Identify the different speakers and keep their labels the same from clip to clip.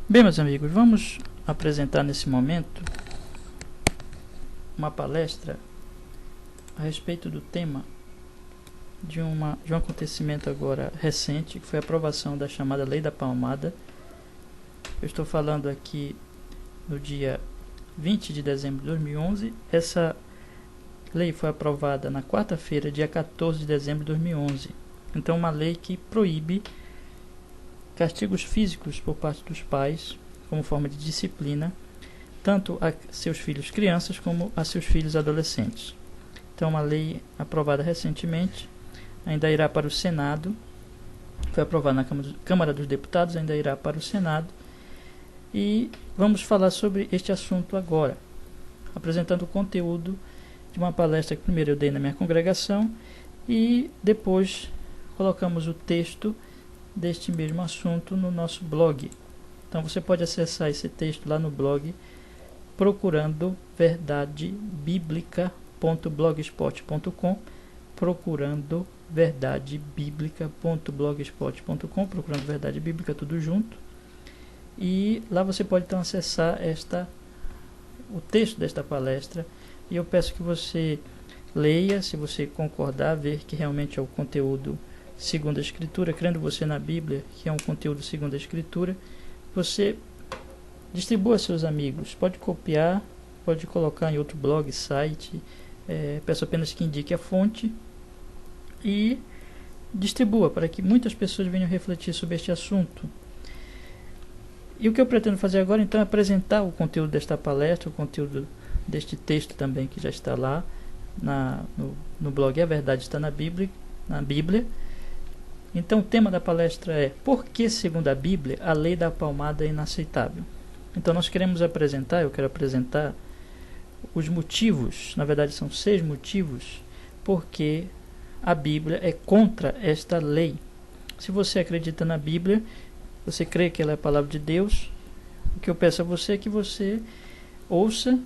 Speaker 1: Bem, meus amigos, vamos apresentar nesse momento uma palestra a respeito do tema de um acontecimento agora recente, que foi a aprovação da chamada Lei da Palmada. Eu estou falando aqui no dia 20 de dezembro de 2011. Essa lei foi aprovada na quarta-feira, dia 14 de dezembro de 2011. Então, uma lei que proíbe castigos físicos por parte dos pais, como forma de disciplina, tanto a seus filhos crianças como a seus filhos adolescentes. Então, uma lei aprovada recentemente, ainda irá para o Senado, foi aprovada na Câmara dos Deputados, ainda irá para o Senado, e vamos falar sobre este assunto agora, apresentando o conteúdo de uma palestra que primeiro eu dei na minha congregação e depois colocamos o texto deste mesmo assunto no nosso blog. Então você pode acessar esse texto lá no blog procurando verdadebiblica.blogspot.com, procurando verdadebiblica.blogspot.com, procurando Verdade Bíblica tudo junto. E lá você pode então acessar o texto desta palestra, e eu peço que você leia, se você concordar, ver que realmente é o conteúdo segundo a Escritura, crendo você na Bíblia, que é um conteúdo segundo a Escritura, você distribua a seus amigos, pode copiar, pode colocar em outro blog, site, peço apenas que indique a fonte e distribua para que muitas pessoas venham refletir sobre este assunto. E o que eu pretendo fazer agora então é apresentar o conteúdo desta palestra, o conteúdo deste texto também que já está lá no blog A Verdade Está na Bíblia. Então o tema da palestra é: por que, segundo a Bíblia, a lei da palmada é inaceitável? Então eu quero apresentar os motivos, na verdade são 6 motivos, porque a Bíblia é contra esta lei. Se você acredita na Bíblia, você crê que ela é a palavra de Deus, o que eu peço a você é que você ouça,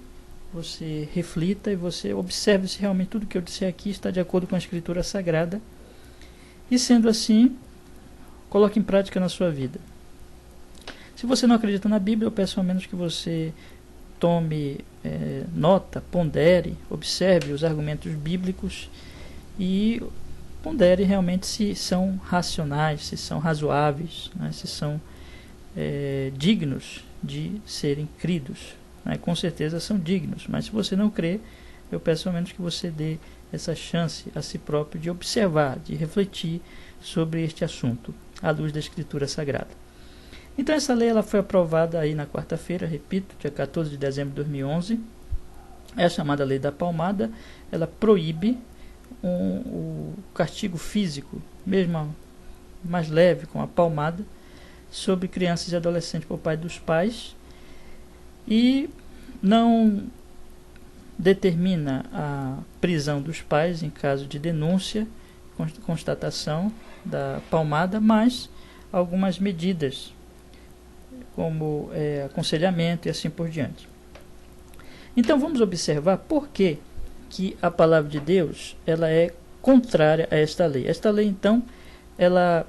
Speaker 1: você reflita e você observe se realmente tudo que eu disser aqui está de acordo com a Escritura Sagrada. E sendo assim, coloque em prática na sua vida. Se você não acredita na Bíblia, eu peço ao menos que você tome nota, pondere, observe os argumentos bíblicos e pondere realmente se são racionais, se são razoáveis, né, se são dignos de serem cridos. Né? Com certeza são dignos, mas se você não crê, eu peço ao menos que você dê essa chance a si próprio de observar, de refletir sobre este assunto, à luz da Escritura Sagrada. Então essa lei ela foi aprovada aí na quarta-feira, repito, dia 14 de dezembro de 2011. É a chamada Lei da Palmada. Ela proíbe o castigo físico, mesmo mais leve, com a palmada, sobre crianças e adolescentes por parte dos pais, e não determina a prisão dos pais em caso de denúncia, constatação da palmada, mas algumas medidas, como aconselhamento e assim por diante. Então vamos observar por que a palavra de Deus ela é contrária a esta lei. Esta lei, então, ela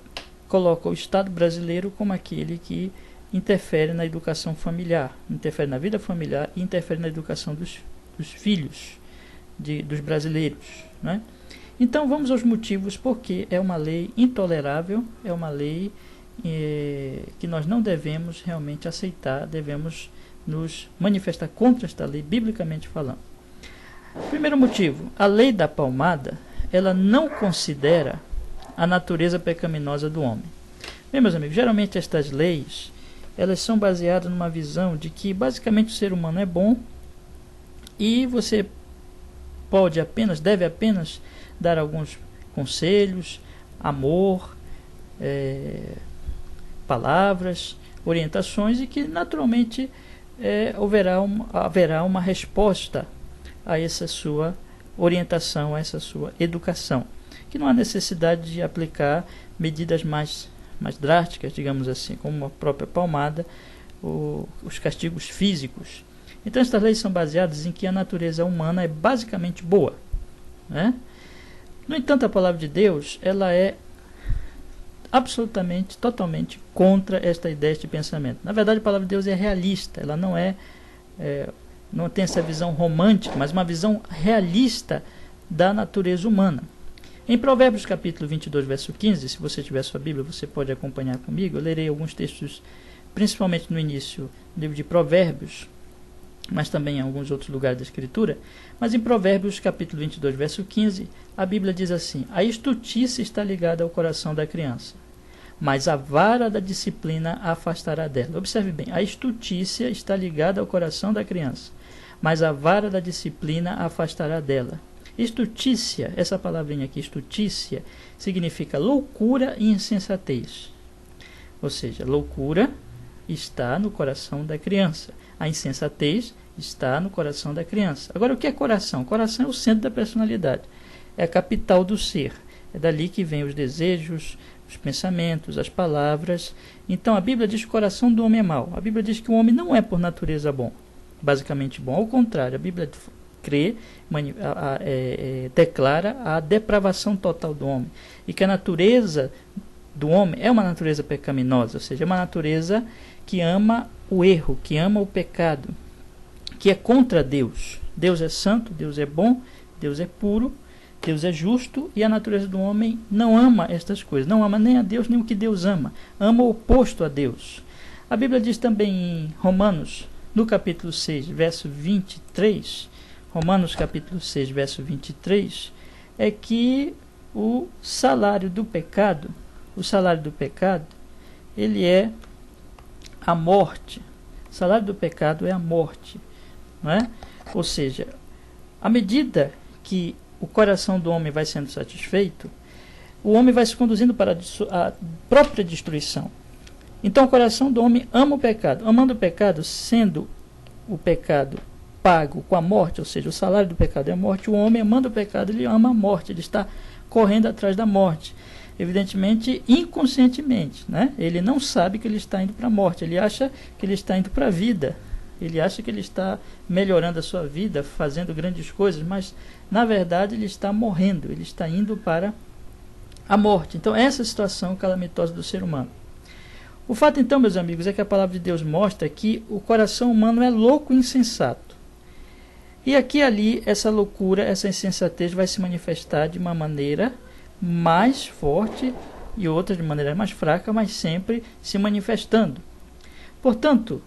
Speaker 1: coloca o Estado brasileiro como aquele que interfere na educação familiar, interfere na vida familiar e interfere na educação dos filhos dos brasileiros, né? Então vamos aos motivos porque é uma lei intolerável, é uma lei que nós não devemos realmente aceitar, devemos nos manifestar contra esta lei, biblicamente falando. Primeiro motivo: a lei da palmada ela não considera a natureza pecaminosa do homem. Bem, meus amigos, geralmente estas leis elas são baseadas numa visão de que basicamente o ser humano é bom e você deve apenas dar alguns conselhos, amor, palavras, orientações, e que naturalmente haverá uma resposta a essa sua orientação, a essa sua educação, que não há necessidade de aplicar medidas mais drásticas, digamos assim, como a própria palmada, os castigos físicos. Então estas leis são baseadas em que a natureza humana é basicamente boa, né? No entanto, a palavra de Deus ela é absolutamente, totalmente contra esta ideia, este pensamento. Na verdade, a palavra de Deus é realista, ela não tem essa visão romântica, mas uma visão realista da natureza humana. Em Provérbios capítulo 22, verso 15, se você tiver sua Bíblia, você pode acompanhar comigo. Eu lerei alguns textos, principalmente no início do livro de Provérbios, mas também em alguns outros lugares da Escritura. Mas em Provérbios capítulo 22, verso 15, a Bíblia diz assim: a estultícia está ligada ao coração da criança, mas a vara da disciplina a afastará dela. Observe bem, a estultícia está ligada ao coração da criança, mas a vara da disciplina a afastará dela. Estultícia, essa palavrinha aqui, estultícia, significa loucura e insensatez. Ou seja, loucura está no coração da criança. A insensatez está no coração da criança. Agora, o que é coração? Coração é o centro da personalidade. É a capital do ser. É dali que vem os desejos, os pensamentos, as palavras. Então, a Bíblia diz que o coração do homem é mau. A Bíblia diz que o homem não é por natureza bom, basicamente bom. Ao contrário, a Bíblia declara a depravação total do homem. E que a natureza do homem é uma natureza pecaminosa, ou seja, é uma natureza que ama o erro, que ama o pecado, que é contra Deus. Deus é santo, Deus é bom, Deus é puro, Deus é justo, e a natureza do homem não ama estas coisas, não ama nem a Deus, nem o que Deus ama, ama o oposto a Deus. A Bíblia diz também em Romanos, no capítulo 6, verso 23, Romanos capítulo 6, verso 23, é que o salário do pecado, ele é a morte. O salário do pecado é a morte, não é? Ou seja, à medida que o coração do homem vai sendo satisfeito, o homem vai se conduzindo para a própria destruição. Então o coração do homem ama o pecado. Amando o pecado, sendo o pecado pago com a morte, ou seja, o salário do pecado é a morte, o homem, amando o pecado, ele ama a morte, ele está correndo atrás da morte. Evidentemente, inconscientemente, né? Ele não sabe que ele está indo para a morte, ele acha que ele está indo para a vida, ele acha que ele está melhorando a sua vida, fazendo grandes coisas, mas na verdade ele está morrendo, ele está indo para a morte. Então essa é a situação calamitosa do ser humano. O fato então, meus amigos, é que a palavra de Deus mostra que o coração humano é louco e insensato. E aqui e ali essa loucura, essa insensatez vai se manifestar de uma maneira mais forte e outra de maneira mais fraca, mas sempre se manifestando. Portanto,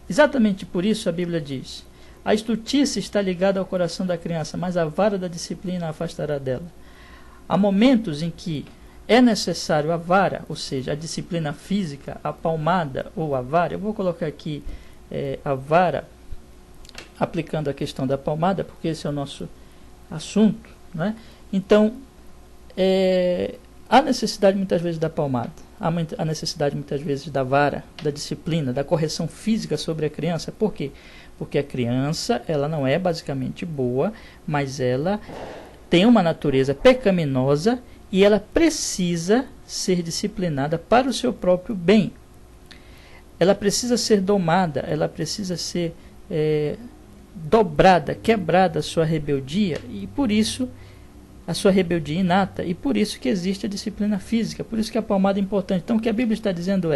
Speaker 1: exatamente por isso a Bíblia diz: a estultícia está ligada ao coração da criança, mas a vara da disciplina a afastará dela. Há momentos em que é necessário a vara, ou seja, a disciplina física, a palmada ou a vara. Eu vou colocar aqui a vara, aplicando a questão da palmada, porque esse é o nosso assunto, né? Então, há necessidade muitas vezes da palmada, há necessidade muitas vezes da vara, da disciplina, da correção física sobre a criança. Por quê? Porque a criança, ela não é basicamente boa, mas ela tem uma natureza pecaminosa e ela precisa ser disciplinada para o seu próprio bem. Ela precisa ser domada, ela precisa ser dobrada, quebrada a sua rebeldia, e por isso a sua rebeldia inata, e por isso que existe a disciplina física, por isso que a palmada é importante. Então o que a Bíblia está dizendo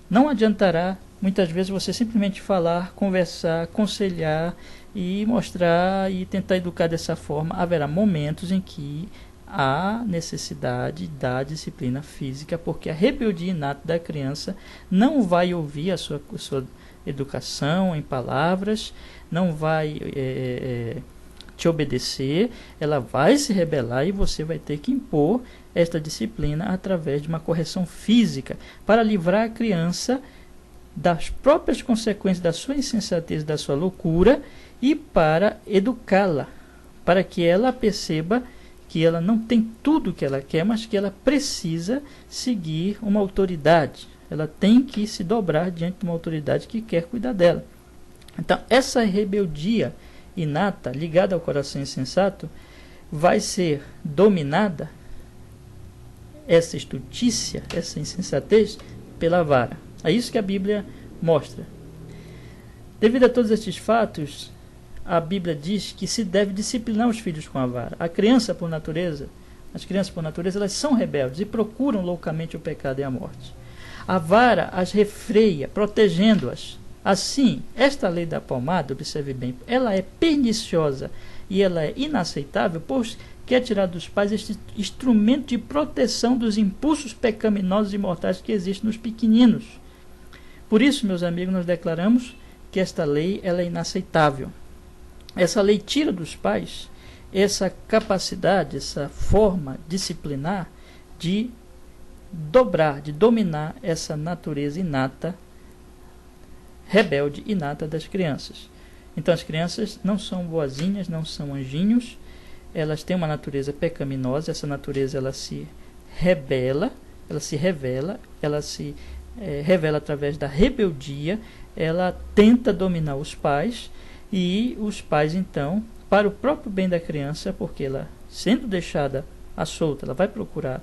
Speaker 1: não adiantará muitas vezes você simplesmente falar, conversar, aconselhar e mostrar e tentar educar dessa forma. Haverá momentos em que há necessidade da disciplina física, porque a rebeldia inata da criança não vai ouvir a sua educação em palavras, não vai te obedecer, ela vai se rebelar e você vai ter que impor esta disciplina através de uma correção física para livrar a criança das próprias consequências da sua insensatez, da sua loucura, e para educá-la, para que ela perceba que ela não tem tudo o que ela quer, mas que ela precisa seguir uma autoridade. Ela tem que se dobrar diante de uma autoridade que quer cuidar dela. Então, essa rebeldia inata, ligada ao coração insensato, vai ser dominada, essa estultícia, essa insensatez, pela vara. É isso que a Bíblia mostra. Devido a todos estes fatos, a Bíblia diz que se deve disciplinar os filhos com a vara. A criança, por natureza, As crianças, por natureza, elas são rebeldes e procuram loucamente o pecado e a morte. A vara as refreia, protegendo-as. Assim, esta lei da palmada, observe bem, ela é perniciosa e ela é inaceitável, pois quer tirar dos pais este instrumento de proteção dos impulsos pecaminosos e mortais que existem nos pequeninos. Por isso, meus amigos, nós declaramos que esta lei ela é inaceitável. Essa lei tira dos pais essa capacidade, essa forma disciplinar de dobrar, de dominar essa natureza inata, rebelde inata das crianças. Então as crianças não são boazinhas, não são anjinhos, elas têm uma natureza pecaminosa, essa natureza ela se revela através da rebeldia, ela tenta dominar os pais, e os pais então, para o próprio bem da criança, porque ela, sendo deixada à solta, ela vai procurar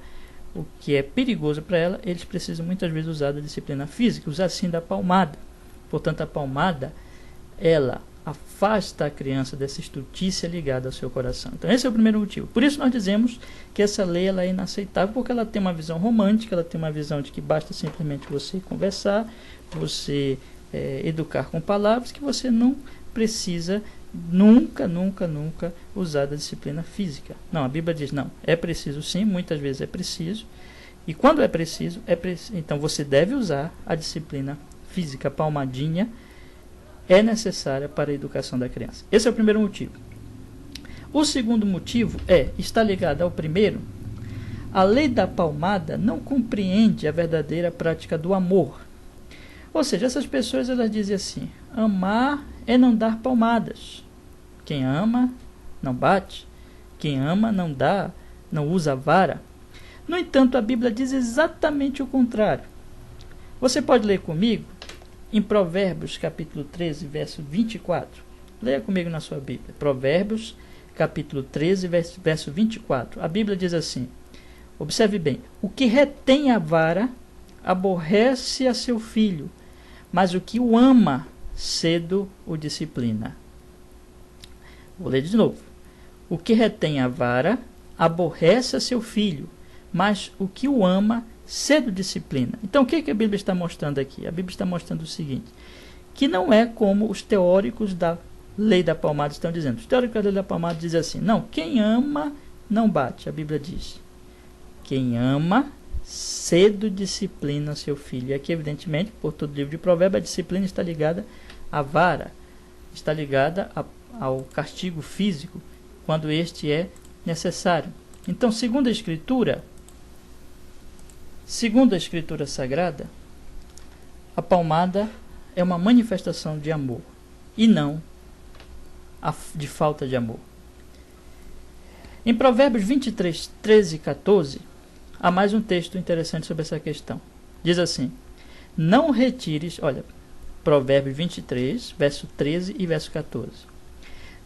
Speaker 1: o que é perigoso para ela, eles precisam muitas vezes usar da disciplina física, usar sim da palmada. Portanto, a palmada, ela afasta a criança dessa estultícia ligada ao seu coração. Então esse é o primeiro motivo. Por isso nós dizemos que essa lei ela é inaceitável, porque ela tem uma visão romântica, ela tem uma visão de que basta simplesmente você conversar, você educar com palavras, que você não precisa nunca usar da disciplina física. Não, a Bíblia diz, não, é preciso sim, muitas vezes é preciso, e quando é preciso, então você deve usar a disciplina física, a palmadinha, é necessária para a educação da criança. Esse é o primeiro motivo. O segundo motivo está ligado ao primeiro. A lei da palmada não compreende a verdadeira prática do amor. Ou seja, essas pessoas elas dizem assim, amar é não dar palmadas. Quem ama não bate, quem ama não dá, não usa a vara. No entanto, a Bíblia diz exatamente o contrário. Você pode ler comigo em Provérbios capítulo 13, verso 24. Leia comigo na sua Bíblia. Provérbios capítulo 13, verso 24. A Bíblia diz assim, observe bem, o que retém a vara aborrece a seu filho, mas o que o ama cedo o disciplina. Vou ler de novo. O que retém a vara aborrece a seu filho, mas o que o ama cedo disciplina. Então o que a Bíblia está mostrando aqui? A Bíblia está mostrando o seguinte, que não é como os teóricos da lei da palmada estão dizendo. Os teóricos da lei da palmada dizem assim, não, quem ama não bate. A Bíblia diz, quem ama cedo disciplina seu filho. E aqui, evidentemente, por todo o livro de Provérbios, a disciplina está ligada à vara, está ligada ao castigo físico, quando este é necessário. Então, segundo a Escritura Sagrada, a palmada é uma manifestação de amor, e não de falta de amor. Em Provérbios 23, 13 e 14, há mais um texto interessante sobre essa questão. Diz assim, não retires, olha, Provérbios 23, verso 13 e verso 14.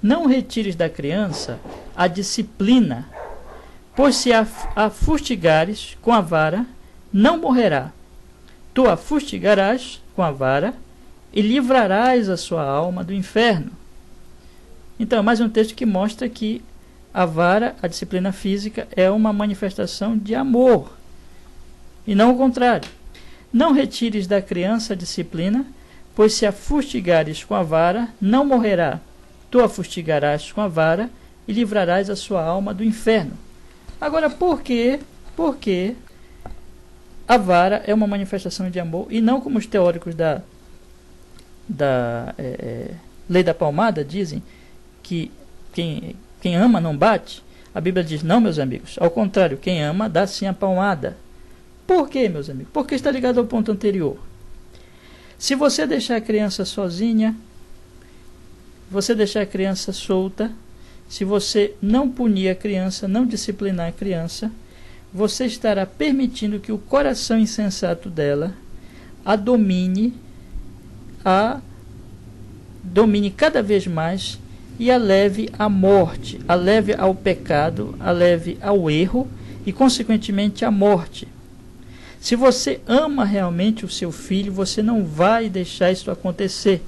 Speaker 1: Não retires da criança a disciplina, pois se a fustigares com a vara, não morrerá. Tu a fustigarás com a vara e livrarás a sua alma do inferno. Então, é mais um texto que mostra que a vara, a disciplina física, é uma manifestação de amor, e não o contrário. Não retires da criança a disciplina, pois se a fustigares com a vara, não morrerá. Tu a fustigarás com a vara e livrarás a sua alma do inferno. Agora, por quê? Porque a vara é uma manifestação de amor, e não como os teóricos da lei da palmada dizem, que quem ama não bate. A Bíblia diz, não, meus amigos, ao contrário, quem ama dá sim a palmada. Por quê, meus amigos? Porque está ligado ao ponto anterior. Se você deixar a criança sozinha, você deixar a criança solta, se você não punir a criança, não disciplinar a criança, você estará permitindo que o coração insensato dela a domine cada vez mais e a leve à morte, a leve ao pecado, a leve ao erro e, consequentemente, à morte. Se você ama realmente o seu filho, você não vai deixar isso acontecer.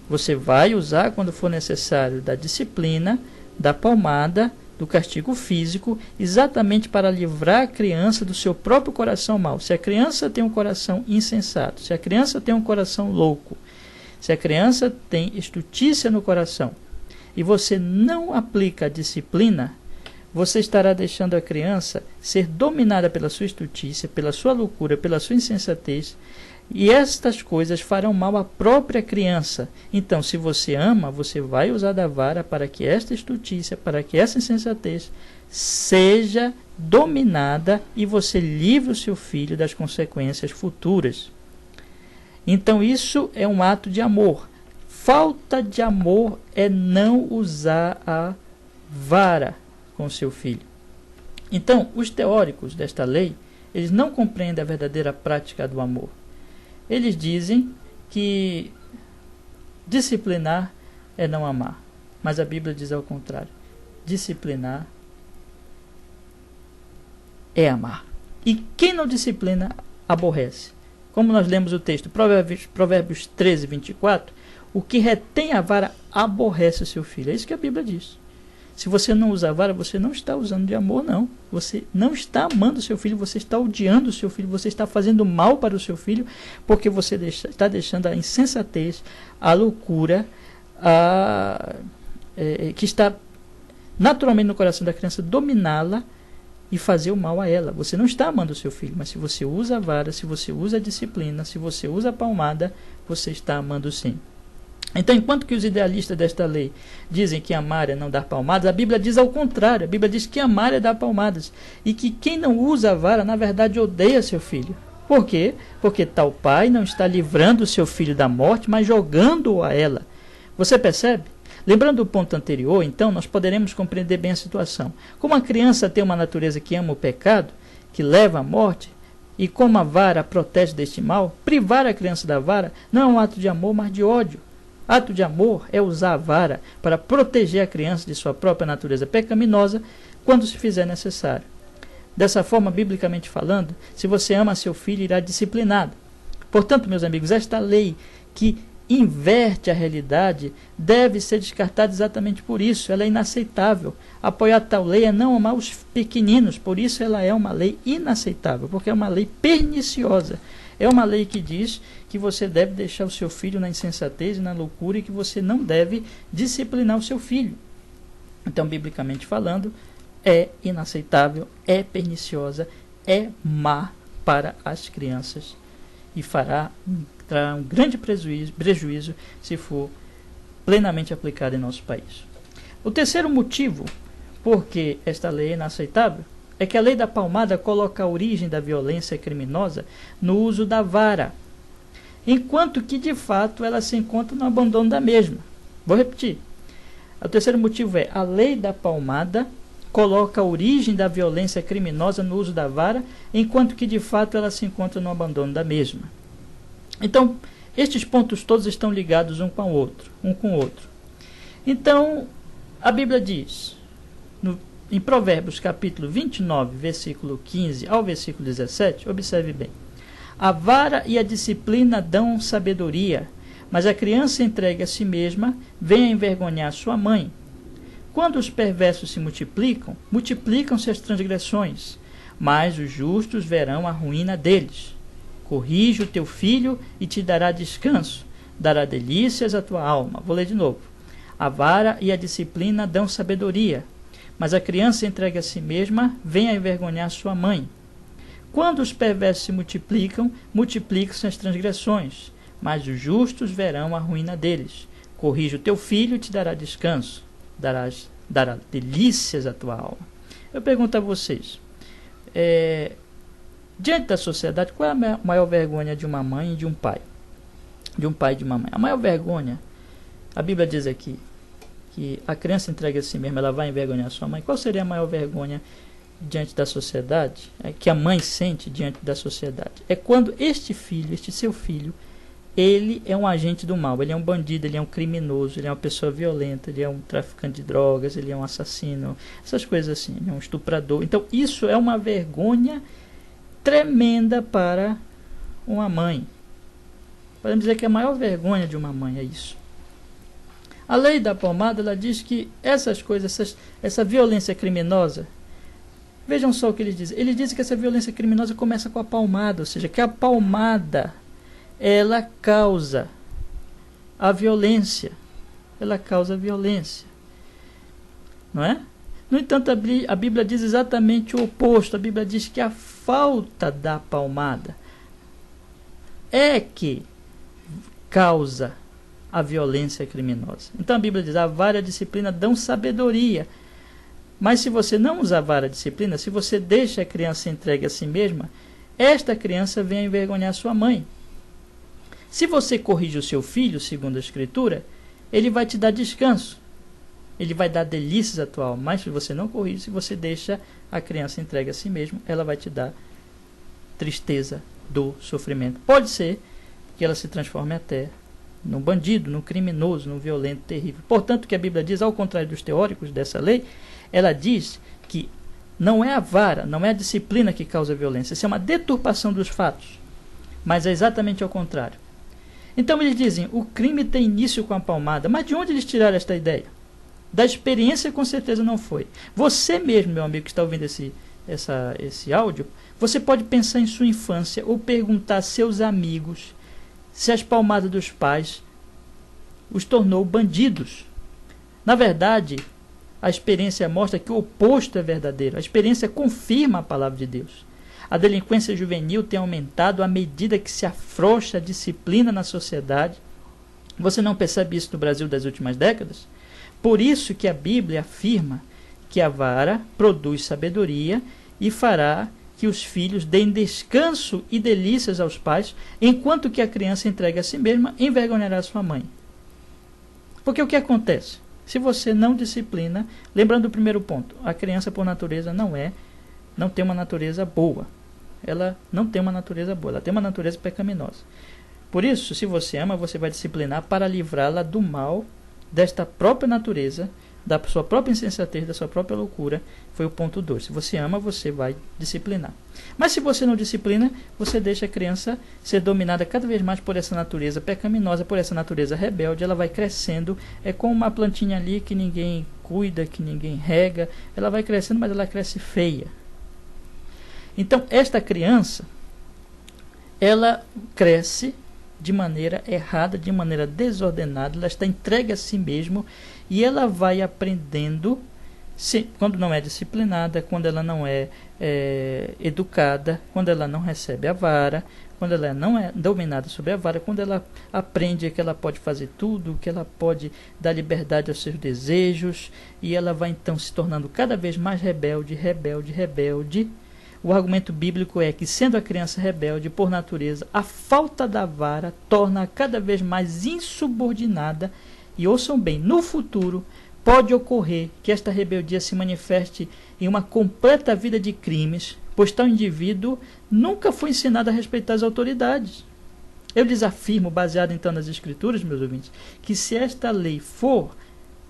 Speaker 1: Você vai usar, quando for necessário, da disciplina, da palmada, do castigo físico, exatamente para livrar a criança do seu próprio coração mau. Se a criança tem um coração insensato, se a criança tem um coração louco, se a criança tem estutícia no coração, e você não aplica a disciplina, você estará deixando a criança ser dominada pela sua estutícia, pela sua loucura, pela sua insensatez, e estas coisas farão mal à própria criança. Então, se você ama, você vai usar da vara para que esta estutícia, para que essa insensatez seja dominada e você livre o seu filho das consequências futuras. Então, isso é um ato de amor. Falta de amor é não usar a vara com seu filho. Então, os teóricos desta lei, eles não compreendem a verdadeira prática do amor. Eles dizem que disciplinar é não amar. Mas a Bíblia diz ao contrário. Disciplinar é amar. E quem não disciplina, aborrece. Como nós lemos o texto, Provérbios 13, 24, o que retém a vara aborrece o seu filho. É isso que a Bíblia diz. Se você não usa a vara, você não está usando de amor, não. Você não está amando o seu filho, você está odiando o seu filho, você está fazendo mal para o seu filho, porque você está deixando a insensatez, a loucura, que está naturalmente no coração da criança, dominá-la e fazer o mal a ela. Você não está amando o seu filho, mas se você usa a vara, se você usa a disciplina, se você usa a palmada, você está amando sim. Então, enquanto que os idealistas desta lei dizem que amar é não dar palmadas, a Bíblia diz ao contrário. A Bíblia diz que amar é dar palmadas. E que quem não usa a vara, na verdade, odeia seu filho. Por quê? Porque tal pai não está livrando o seu filho da morte, mas jogando-o a ela. Você percebe? Lembrando o ponto anterior, então, nós poderemos compreender bem a situação. Como a criança tem uma natureza que ama o pecado, que leva à morte, e como a vara a protege deste mal, privar a criança da vara não é um ato de amor, mas de ódio. Ato de amor é usar a vara para proteger a criança de sua própria natureza pecaminosa quando se fizer necessário. Dessa forma, biblicamente falando, se você ama seu filho, irá disciplinado. Portanto, meus amigos, esta lei que inverte a realidade deve ser descartada exatamente por isso. Ela é inaceitável. Apoiar tal lei é não amar os pequeninos, por isso ela é uma lei inaceitável, porque é uma lei perniciosa. É uma lei que diz que você deve deixar o seu filho na insensatez e na loucura e que você não deve disciplinar o seu filho. Então, biblicamente falando, é inaceitável, é perniciosa, é má para as crianças e fará um grande prejuízo se for plenamente aplicada em nosso país. O terceiro motivo por que esta lei é inaceitável é que a lei da palmada coloca a origem da violência criminosa no uso da vara, enquanto que de fato ela se encontra no abandono da mesma. Vou repetir. O terceiro motivo é: a lei da palmada coloca a origem da violência criminosa no uso da vara, enquanto que de fato ela se encontra no abandono da mesma. Então, estes pontos todos estão ligados um com o outro. Então, a Bíblia diz, em Provérbios capítulo 29, versículo 15 ao versículo 17, observe bem: a vara e a disciplina dão sabedoria, mas a criança entregue a si mesma vem a envergonhar sua mãe. Quando os perversos se multiplicam, multiplicam-se as transgressões, mas os justos verão a ruína deles. Corrige o teu filho e te dará descanso, dará delícias à tua alma. Vou ler de novo. A vara e a disciplina dão sabedoria, mas a criança entregue a si mesma vem a envergonhar sua mãe. Quando os perversos se multiplicam, multiplicam-se as transgressões, mas os justos verão a ruína deles. Corrige o teu filho e te dará descanso, dará delícias à tua alma. Eu pergunto a vocês, diante da sociedade, qual é a maior vergonha de uma mãe e de um pai? De um pai e de uma mãe. A maior vergonha, a Bíblia diz aqui, que a criança entrega a si mesma, ela vai envergonhar sua mãe. Qual seria a maior vergonha diante da sociedade, que a mãe sente diante da sociedade? É quando este filho, este seu filho, ele é um agente do mal, ele é um bandido, ele é um criminoso, ele é uma pessoa violenta, ele é um traficante de drogas, ele é um assassino, essas coisas assim, ele é um estuprador. Então isso é uma vergonha tremenda para uma mãe. Podemos dizer que a maior vergonha de uma mãe é isso. A lei da palmada, ela diz que essas coisas, essa violência criminosa, vejam só o que ele diz. Ele diz que essa violência criminosa começa com a palmada, ou seja, que a palmada, ela causa a violência. Ela causa violência. Não é? No entanto, a Bíblia diz exatamente o oposto. A Bíblia diz que a falta da palmada é que causa a violência criminosa. Então a Bíblia diz: a vara e a disciplina dão sabedoria. Mas se você não usar a vara e a disciplina, se você deixa a criança entregue a si mesma, esta criança vem a envergonhar sua mãe. Se você corrige o seu filho, segundo a Escritura, ele vai te dar descanso. Ele vai dar delícias à tua alma. Mas se você não corrige, se você deixa a criança entregue a si mesma, ela vai te dar tristeza, dor, sofrimento. Pode ser que ela se transforme até num bandido, num criminoso, num violento, terrível. Portanto, o que a Bíblia diz, ao contrário dos teóricos dessa lei, ela diz que não é a vara, não é a disciplina que causa a violência. Isso é uma deturpação dos fatos. Mas é exatamente ao contrário. Então eles dizem: o crime tem início com a palmada. Mas de onde eles tiraram esta ideia? Da experiência, com certeza não foi. Você mesmo, meu amigo, que está ouvindo esse áudio, você pode pensar em sua infância ou perguntar a seus amigos se as palmadas dos pais os tornou bandidos. Na verdade, a experiência mostra que o oposto é verdadeiro. A experiência confirma a palavra de Deus. A delinquência juvenil tem aumentado à medida que se afrouxa a disciplina na sociedade. Você não percebe isso no Brasil das últimas décadas? Por isso que a Bíblia afirma que a vara produz sabedoria e fará que os filhos deem descanso e delícias aos pais, enquanto que a criança entregue a si mesma, envergonhará sua mãe. Porque o que acontece? Se você não disciplina, lembrando do primeiro ponto, a criança por natureza não tem uma natureza boa. Ela não tem uma natureza boa, ela tem uma natureza pecaminosa. Por isso, se você ama, você vai disciplinar para livrá-la do mal desta própria natureza, da sua própria insensatez, da sua própria loucura. Foi o ponto 2. Se você ama, você vai disciplinar. Mas se você não disciplina, você deixa a criança ser dominada cada vez mais por essa natureza pecaminosa, por essa natureza rebelde. Ela vai crescendo, é como uma plantinha ali que ninguém cuida, que ninguém rega. Ela vai crescendo, mas ela cresce feia. Então, esta criança, ela cresce de maneira errada, de maneira desordenada, ela está entregue a si mesma e ela vai aprendendo, quando não é disciplinada, quando ela não é educada, quando ela não recebe a vara, quando ela não é dominada sobre a vara, quando ela aprende que ela pode fazer tudo, que ela pode dar liberdade aos seus desejos, e ela vai então se tornando cada vez mais rebelde. O argumento bíblico é que, sendo a criança rebelde por natureza, a falta da vara torna-a cada vez mais insubordinada. E ouçam bem, no futuro pode ocorrer que esta rebeldia se manifeste em uma completa vida de crimes, pois tal indivíduo nunca foi ensinado a respeitar as autoridades. Eu lhes afirmo, baseado então nas Escrituras, meus ouvintes, que se esta lei for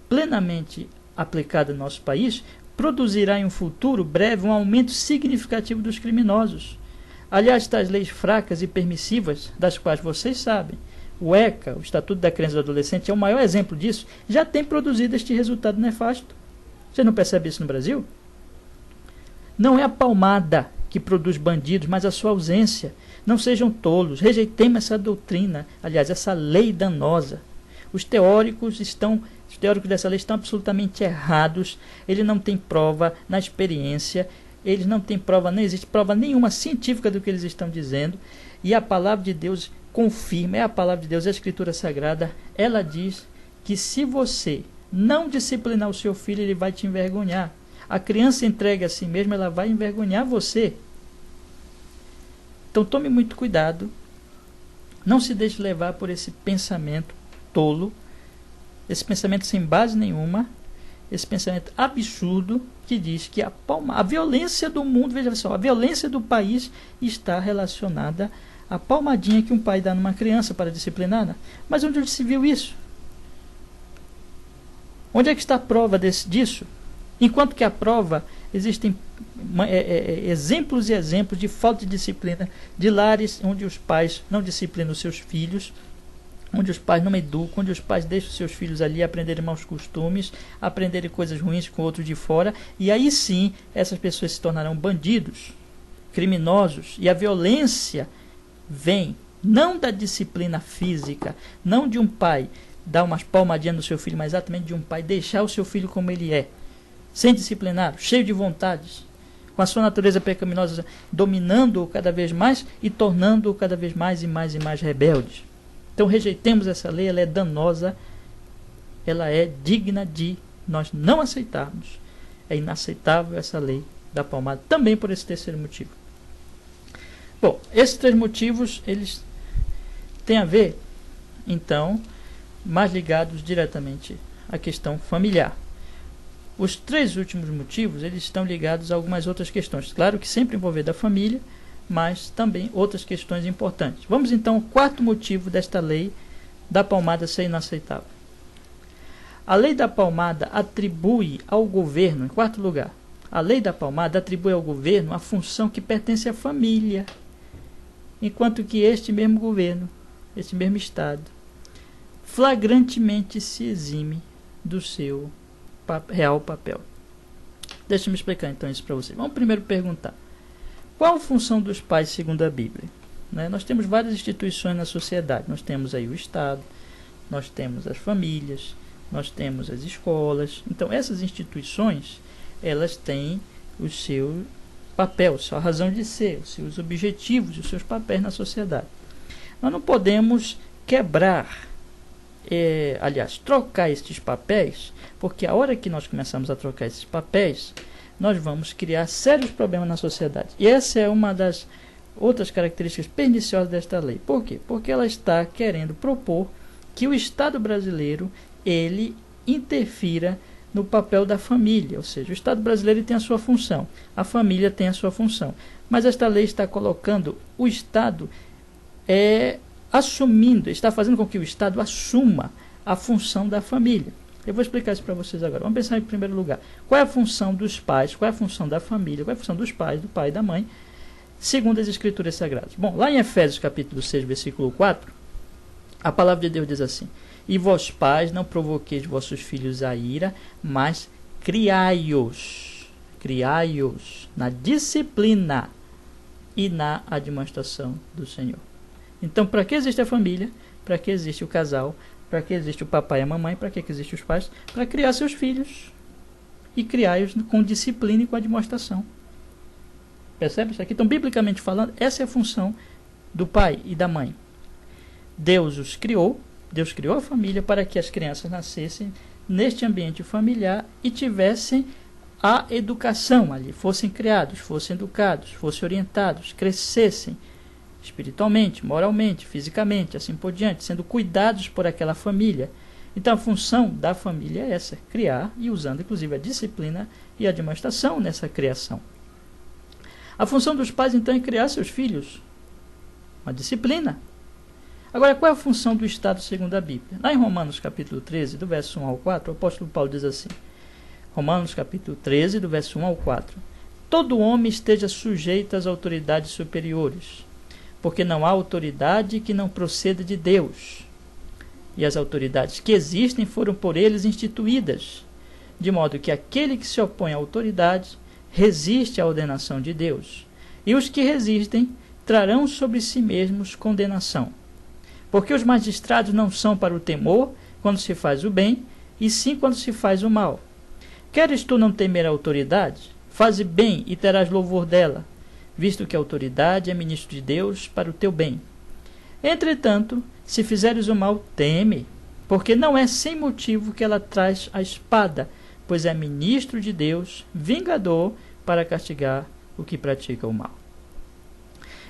Speaker 1: plenamente aplicada no nosso país, produzirá em um futuro breve um aumento significativo dos criminosos. Aliás, tais leis fracas e permissivas, das quais vocês sabem, o ECA, o Estatuto da Criança e do Adolescente, é o maior exemplo disso, já tem produzido este resultado nefasto. Você não percebe isso no Brasil? Não é a palmada que produz bandidos, mas a sua ausência. Não sejam tolos, rejeitemos essa doutrina, aliás, essa lei danosa. Os teóricos dessa lei estão absolutamente errados. Eles não têm prova na experiência, eles não têm prova, não existe prova nenhuma científica do que eles estão dizendo. E a palavra de Deus confirma, é a palavra de Deus, é a Escritura Sagrada. Ela diz que se você não disciplinar o seu filho, ele vai te envergonhar. A criança entregue a si mesma, ela vai envergonhar você. Então tome muito cuidado. Não se deixe levar por esse pensamento tolo, esse pensamento sem base nenhuma, esse pensamento absurdo que diz que a violência do mundo, veja só, a violência do país está relacionada à palmadinha que um pai dá numa criança para discipliná-la. Mas onde se viu isso? Onde é que está a prova disso? Enquanto que a prova, existem exemplos e exemplos de falta de disciplina, de lares onde os pais não disciplinam os seus filhos, onde os pais não educam, onde os pais deixam seus filhos ali aprenderem maus costumes, aprenderem coisas ruins com outros de fora, e aí sim essas pessoas se tornarão bandidos, criminosos, e a violência vem não da disciplina física, não de um pai dar umas palmadinhas no seu filho, mas exatamente de um pai deixar o seu filho como ele é, sem disciplinar, cheio de vontades, com a sua natureza pecaminosa dominando-o cada vez mais e tornando-o cada vez mais e mais rebelde. Então rejeitemos essa lei, ela é danosa, ela é digna de nós não aceitarmos. É inaceitável essa lei da palmada, também por esse terceiro motivo. Bom, esses três motivos, eles têm a ver, então, mais ligados diretamente à questão familiar. Os três últimos motivos, eles estão ligados a algumas outras questões. Claro que sempre envolvendo a família, mas também outras questões importantes. Vamos então ao quarto motivo desta lei da palmada ser inaceitável. A lei da palmada atribui ao governo, em quarto lugar, a lei da palmada atribui ao governo a função que pertence à família, enquanto que este mesmo governo, este mesmo Estado, flagrantemente se exime do seu real papel. Deixa-me explicar então isso para vocês. Vamos primeiro perguntar: qual a função dos pais segundo a Bíblia? Nós temos várias instituições na sociedade. Nós temos aí o Estado, nós temos as famílias, nós temos as escolas. Então essas instituições, elas têm o seu papel, sua razão de ser, os seus objetivos, os seus papéis na sociedade. Nós não podemos quebrar, trocar estes papéis, porque a hora que nós começamos a trocar esses papéis, nós vamos criar sérios problemas na sociedade. E essa é uma das outras características perniciosas desta lei. Por quê? Porque ela está querendo propor que o Estado brasileiro, ele interfira no papel da família, ou seja, o Estado brasileiro tem a sua função, a família tem a sua função. Mas esta lei está colocando o Estado, está fazendo com que o Estado assuma a função da família. Eu vou explicar isso para vocês agora. Vamos pensar em primeiro lugar. Qual é a função dos pais, qual é a função da família, qual é a função dos pais, do pai e da mãe, segundo as Escrituras Sagradas? Bom, lá em Efésios capítulo 6, versículo 4, a palavra de Deus diz assim: e vós pais, não provoqueis vossos filhos a ira, mas criai-os na disciplina e na admoestação do Senhor. Então, para que existe a família? Para que existe o casal? Para que existe o papai e a mamãe? Para que existe os pais? Para criar seus filhos e criá-los com disciplina e com admoestação. Percebe isso aqui? Então, biblicamente falando, essa é a função do pai e da mãe. Deus criou a família para que as crianças nascessem neste ambiente familiar e tivessem a educação ali, fossem criados, fossem educados, fossem orientados, crescessem espiritualmente, moralmente, fisicamente, assim por diante, sendo cuidados por aquela família. Então a função da família é essa, criar, e usando inclusive a disciplina e a admoestação nessa criação. A função dos pais então é criar seus filhos, uma disciplina. Agora, qual é a função do Estado segundo a Bíblia? Lá em Romanos capítulo 13, do verso 1 ao 4, o apóstolo Paulo diz assim, Romanos capítulo 13, do verso 1 ao 4, todo homem esteja sujeito às autoridades superiores, porque não há autoridade que não proceda de Deus, e as autoridades que existem foram por eles instituídas, de modo que aquele que se opõe à autoridade resiste à ordenação de Deus, e os que resistem trarão sobre si mesmos condenação. Porque os magistrados não são para o temor quando se faz o bem, e sim quando se faz o mal. Queres tu não temer a autoridade? Faze bem e terás louvor dela, visto que a autoridade é ministro de Deus para o teu bem. Entretanto, se fizeres o mal, teme, porque não é sem motivo que ela traz a espada, pois é ministro de Deus, vingador, para castigar o que pratica o mal.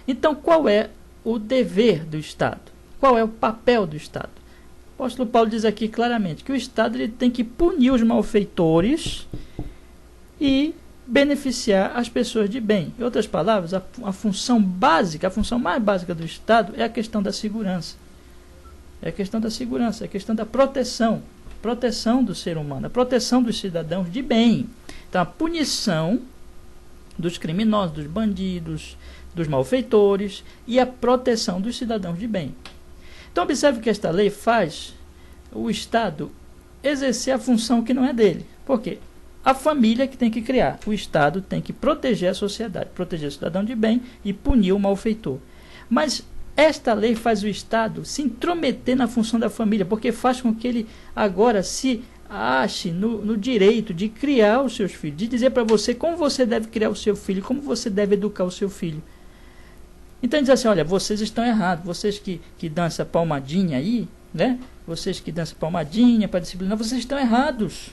Speaker 1: Então, qual é o dever do Estado? Qual é o papel do Estado? O apóstolo Paulo diz aqui claramente que o Estado ele tem que punir os malfeitores e beneficiar as pessoas de bem. Em outras palavras, a função básica, a função mais básica do Estado é a questão da segurança. É a questão da segurança, é a questão da proteção do ser humano, a proteção dos cidadãos de bem. Então, a punição dos criminosos, dos bandidos, dos malfeitores e a proteção dos cidadãos de bem. Então observe que esta lei faz o Estado exercer a função que não é dele. Por quê? A família que tem que criar. O Estado tem que proteger a sociedade, proteger o cidadão de bem e punir o malfeitor. Mas esta lei faz o Estado se intrometer na função da família, porque faz com que ele agora se ache no direito de criar os seus filhos, de dizer para você como você deve criar o seu filho, como você deve educar o seu filho. Então ele diz assim, olha, vocês estão errados, vocês que dançam palmadinha aí, né? Vocês que dançam palmadinha para disciplinar, vocês estão errados.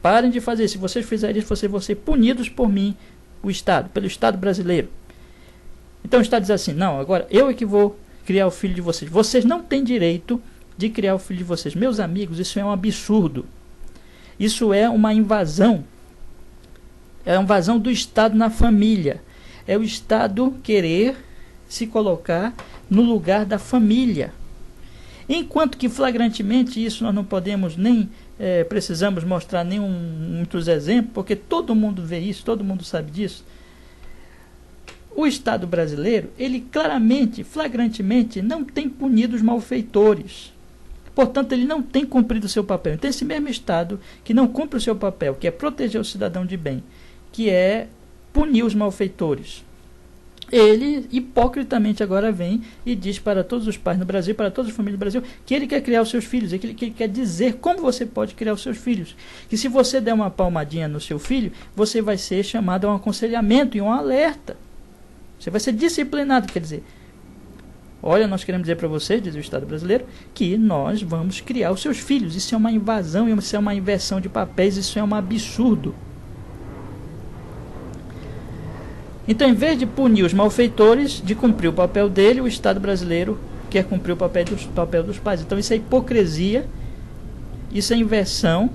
Speaker 1: Parem de fazer isso. Se vocês fizerem isso, vocês vão ser punidos por mim, o Estado, pelo Estado brasileiro. Então o Estado diz assim, não, agora eu é que vou criar o filho de vocês. Vocês não têm direito de criar o filho de vocês. Meus amigos, isso é um absurdo. Isso é uma invasão. É uma invasão do Estado na família. É o Estado querer se colocar no lugar da família. Enquanto que flagrantemente isso nós não podemos nem precisamos mostrar muitos exemplos, porque todo mundo vê isso, todo mundo sabe disso. O Estado brasileiro, ele claramente, flagrantemente, não tem punido os malfeitores. Portanto, ele não tem cumprido o seu papel. Então, esse mesmo Estado que não cumpre o seu papel, que é proteger o cidadão de bem, que é punir os malfeitores, ele hipocritamente agora vem e diz para todos os pais no Brasil, para todas as famílias do Brasil, que ele quer criar os seus filhos, que ele quer dizer como você pode criar os seus filhos. Que se você der uma palmadinha no seu filho, você vai ser chamado a um aconselhamento e um alerta. Você vai ser disciplinado, quer dizer, olha, nós queremos dizer para você, diz o Estado brasileiro, que nós vamos criar os seus filhos. Isso é uma invasão, isso é uma inversão de papéis, isso é um absurdo. Então, em vez de punir os malfeitores, de cumprir o papel dele, o Estado brasileiro quer cumprir o papel dos pais. Então, isso é hipocrisia, isso é inversão,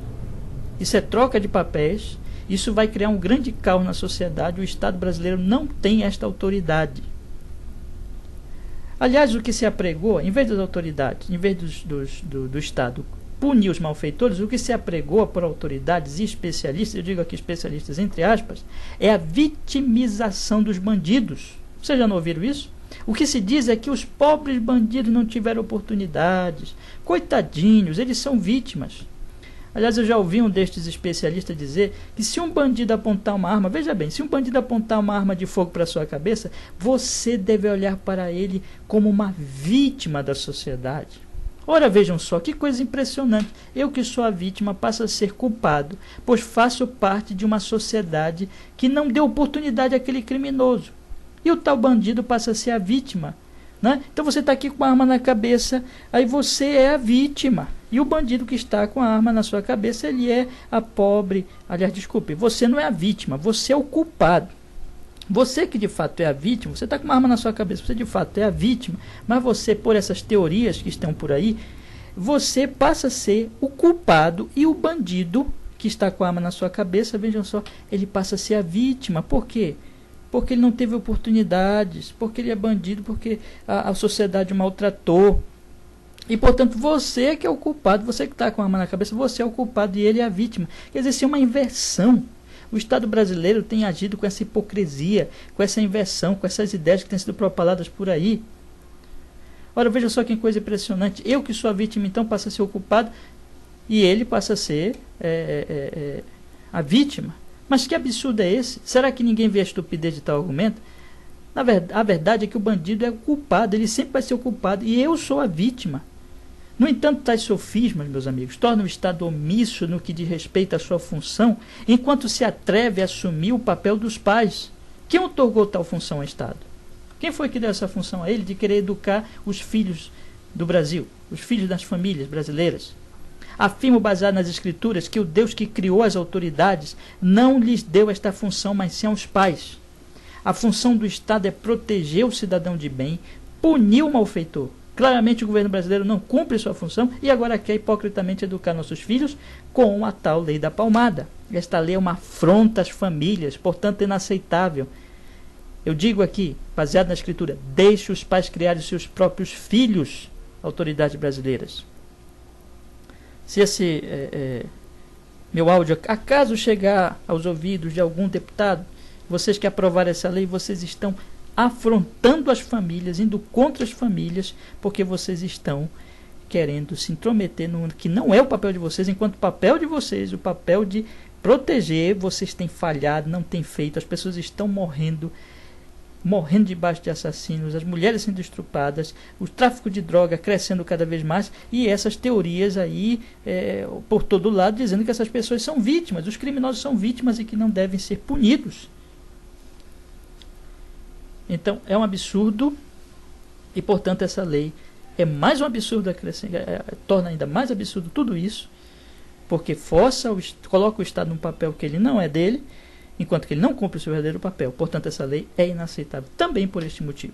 Speaker 1: isso é troca de papéis, isso vai criar um grande caos na sociedade. O Estado brasileiro não tem esta autoridade. Aliás, o que se apregou, em vez das autoridades, em vez do Estado punir os malfeitores, o que se apregou por autoridades e especialistas, eu digo aqui especialistas entre aspas, é a vitimização dos bandidos. Vocês já não ouviram isso? O que se diz é que os pobres bandidos não tiveram oportunidades. Coitadinhos, eles são vítimas. Aliás, eu já ouvi um destes especialistas dizer que se um bandido apontar uma arma, veja bem, se um bandido apontar uma arma de fogo para a sua cabeça, você deve olhar para ele como uma vítima da sociedade. Ora, vejam só, que coisa impressionante. Eu que sou a vítima passo a ser culpado, pois faço parte de uma sociedade que não deu oportunidade àquele criminoso. E o tal bandido passa a ser a vítima. Né? Então você está aqui com a arma na cabeça, aí você é a vítima. E o bandido que está com a arma na sua cabeça, ele é a pobre. Aliás, desculpe, você não é a vítima, você é o culpado. Você que de fato é a vítima, você está com uma arma na sua cabeça, você de fato é a vítima, mas você, por essas teorias que estão por aí, você passa a ser o culpado e o bandido que está com a arma na sua cabeça, vejam só, ele passa a ser a vítima. Por quê? Porque ele não teve oportunidades, porque ele é bandido, porque a sociedade o maltratou. E, portanto, você que é o culpado, você que está com a arma na cabeça, você é o culpado e ele é a vítima. Quer dizer, isso é uma inversão. O Estado brasileiro tem agido com essa hipocrisia, com essa inversão, com essas ideias que têm sido propaladas por aí. Ora, veja só que coisa impressionante. Eu que sou a vítima, então, passo a ser o culpado e ele passa a ser a vítima. Mas que absurdo é esse? Será que ninguém vê a estupidez de tal argumento? A verdade é que o bandido é o culpado, ele sempre vai ser o culpado e eu sou a vítima. No entanto, tais sofismas, meus amigos, tornam o Estado omisso no que diz respeito à sua função, enquanto se atreve a assumir o papel dos pais. Quem otorgou tal função ao Estado? Quem foi que deu essa função a ele de querer educar os filhos do Brasil, os filhos das famílias brasileiras? Afirmo, baseado nas Escrituras, que o Deus que criou as autoridades não lhes deu esta função, mas sim aos pais. A função do Estado é proteger o cidadão de bem, punir o malfeitor. Claramente o governo brasileiro não cumpre sua função e agora quer hipocritamente educar nossos filhos com a tal lei da palmada. Esta lei é uma afronta às famílias, portanto inaceitável. Eu digo aqui, baseado na Escritura, deixe os pais criarem seus próprios filhos, autoridades brasileiras. Se esse meu áudio acaso chegar aos ouvidos de algum deputado, vocês que aprovaram essa lei, vocês estão afrontando as famílias, indo contra as famílias, porque vocês estão querendo se intrometer no que não é o papel de vocês, enquanto o papel de vocês, o papel de proteger, vocês têm falhado, não têm feito, as pessoas estão morrendo debaixo de assassinos, as mulheres sendo estrupadas, o tráfico de droga crescendo cada vez mais, e essas teorias aí por todo lado dizendo que essas pessoas são vítimas, os criminosos são vítimas e que não devem ser punidos. Então é um absurdo, e portanto essa lei é mais um absurdo, torna ainda mais absurdo tudo isso, porque coloca o Estado num papel que ele não é dele, enquanto que ele não cumpre o seu verdadeiro papel. Portanto, essa lei é inaceitável também por este motivo.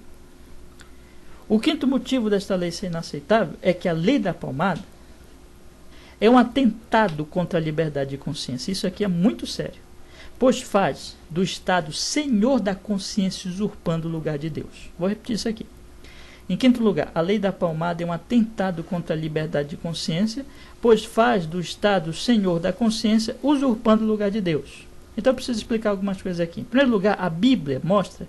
Speaker 1: O quinto motivo desta lei ser inaceitável é que a lei da palmada é um atentado contra a liberdade de consciência. Isso aqui é muito sério, pois faz do Estado senhor da consciência, usurpando o lugar de Deus. Vou repetir isso aqui. Em quinto lugar, a lei da palmada é um atentado contra a liberdade de consciência, pois faz do Estado senhor da consciência, usurpando o lugar de Deus. Então eu preciso explicar algumas coisas aqui. Em primeiro lugar, a Bíblia mostra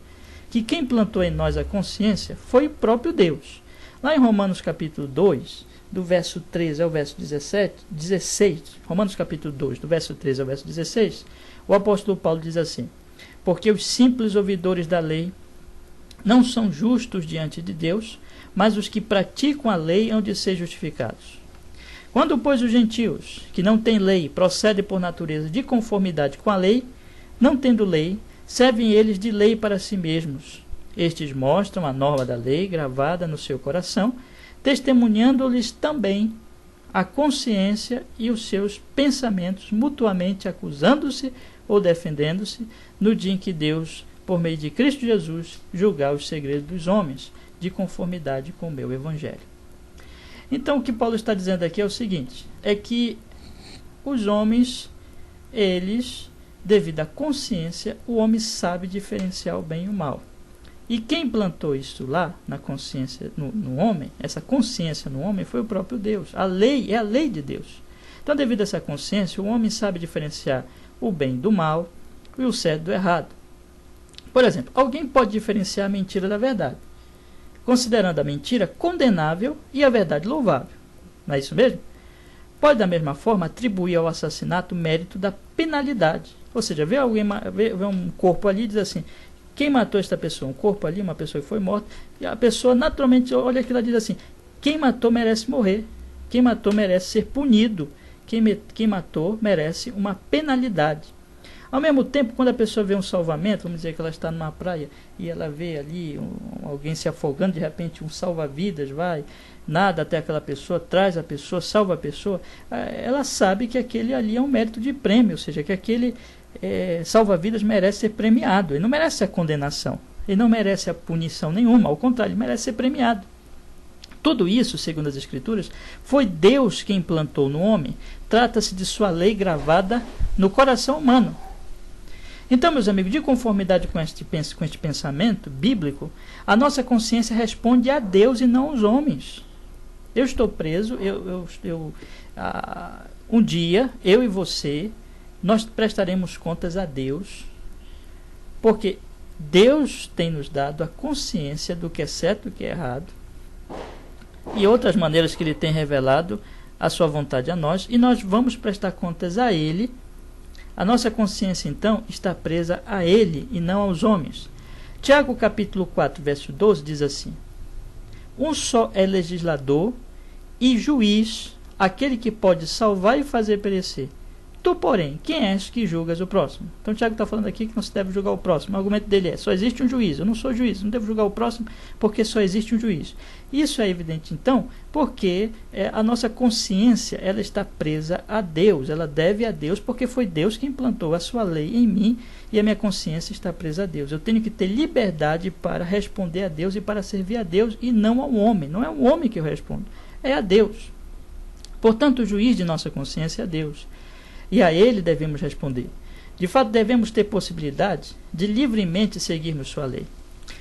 Speaker 1: que quem plantou em nós a consciência foi o próprio Deus. Lá em Romanos capítulo 2, do verso 13 ao verso 16, Romanos capítulo 2, do verso 13 ao verso 16, o apóstolo Paulo diz assim: porque os simples ouvidores da lei não são justos diante de Deus, mas os que praticam a lei hão de ser justificados. Quando, pois, os gentios, que não têm lei, procedem por natureza de conformidade com a lei, não tendo lei, servem eles de lei para si mesmos. Estes mostram a norma da lei gravada no seu coração, testemunhando-lhes também a consciência e os seus pensamentos, mutuamente acusando-se ou defendendo-se, no dia em que Deus, por meio de Cristo Jesus, julgar os segredos dos homens, de conformidade com o meu Evangelho. Então, o que Paulo está dizendo aqui é o seguinte, é que os homens, eles, devido à consciência, o homem sabe diferenciar o bem e o mal. E quem plantou isso lá, na consciência, no homem, essa consciência no homem, foi o próprio Deus. A lei é a lei de Deus. Então, devido a essa consciência, o homem sabe diferenciar o bem do mal e o certo do errado. Por exemplo, alguém pode diferenciar a mentira da verdade, considerando a mentira condenável e a verdade louvável. Não é isso mesmo? Pode, da mesma forma, atribuir ao assassinato o mérito da penalidade. Ou seja, vê um corpo ali e diz assim, quem matou esta pessoa? Um corpo ali, uma pessoa que foi morta, e a pessoa naturalmente olha aquilo e diz assim, quem matou merece morrer, quem matou merece ser punido, quem matou merece uma penalidade. Ao mesmo tempo, quando a pessoa vê um salvamento, vamos dizer que ela está numa praia e ela vê ali alguém se afogando, de repente um salva-vidas vai, nada até aquela pessoa, traz a pessoa, salva a pessoa, ela sabe que aquele ali é um mérito de prêmio, ou seja, que aquele salva-vidas merece ser premiado, ele não merece a condenação, ele não merece a punição nenhuma, ao contrário, ele merece ser premiado. Tudo isso, segundo as Escrituras, foi Deus quem implantou no homem, trata-se de sua lei gravada no coração humano. Então, meus amigos, de conformidade com este pensamento bíblico, a nossa consciência responde a Deus e não aos homens. Eu estou preso, um dia, eu e você, nós prestaremos contas a Deus, porque Deus tem nos dado a consciência do que é certo e do que é errado, e outras maneiras que Ele tem revelado a sua vontade a nós, e nós vamos prestar contas a Ele. A nossa consciência, então, está presa a Ele e não aos homens. Tiago, capítulo 4, verso 12, diz assim, um só é legislador e juiz, aquele que pode salvar e fazer perecer. Tu, porém, quem és que julgas o próximo? Então, Tiago está falando aqui que não se deve julgar o próximo. O argumento dele é, só existe um juiz. Eu não sou juiz, não devo julgar o próximo porque só existe um juiz. Isso é evidente, então, porque a nossa consciência ela está presa a Deus. Ela deve a Deus porque foi Deus quem implantou a sua lei em mim e a minha consciência está presa a Deus. Eu tenho que ter liberdade para responder a Deus e para servir a Deus e não ao homem. Não é ao homem que eu respondo, é a Deus. Portanto, o juiz de nossa consciência é Deus. E a Ele devemos responder. De fato, devemos ter possibilidade de livremente seguirmos sua lei.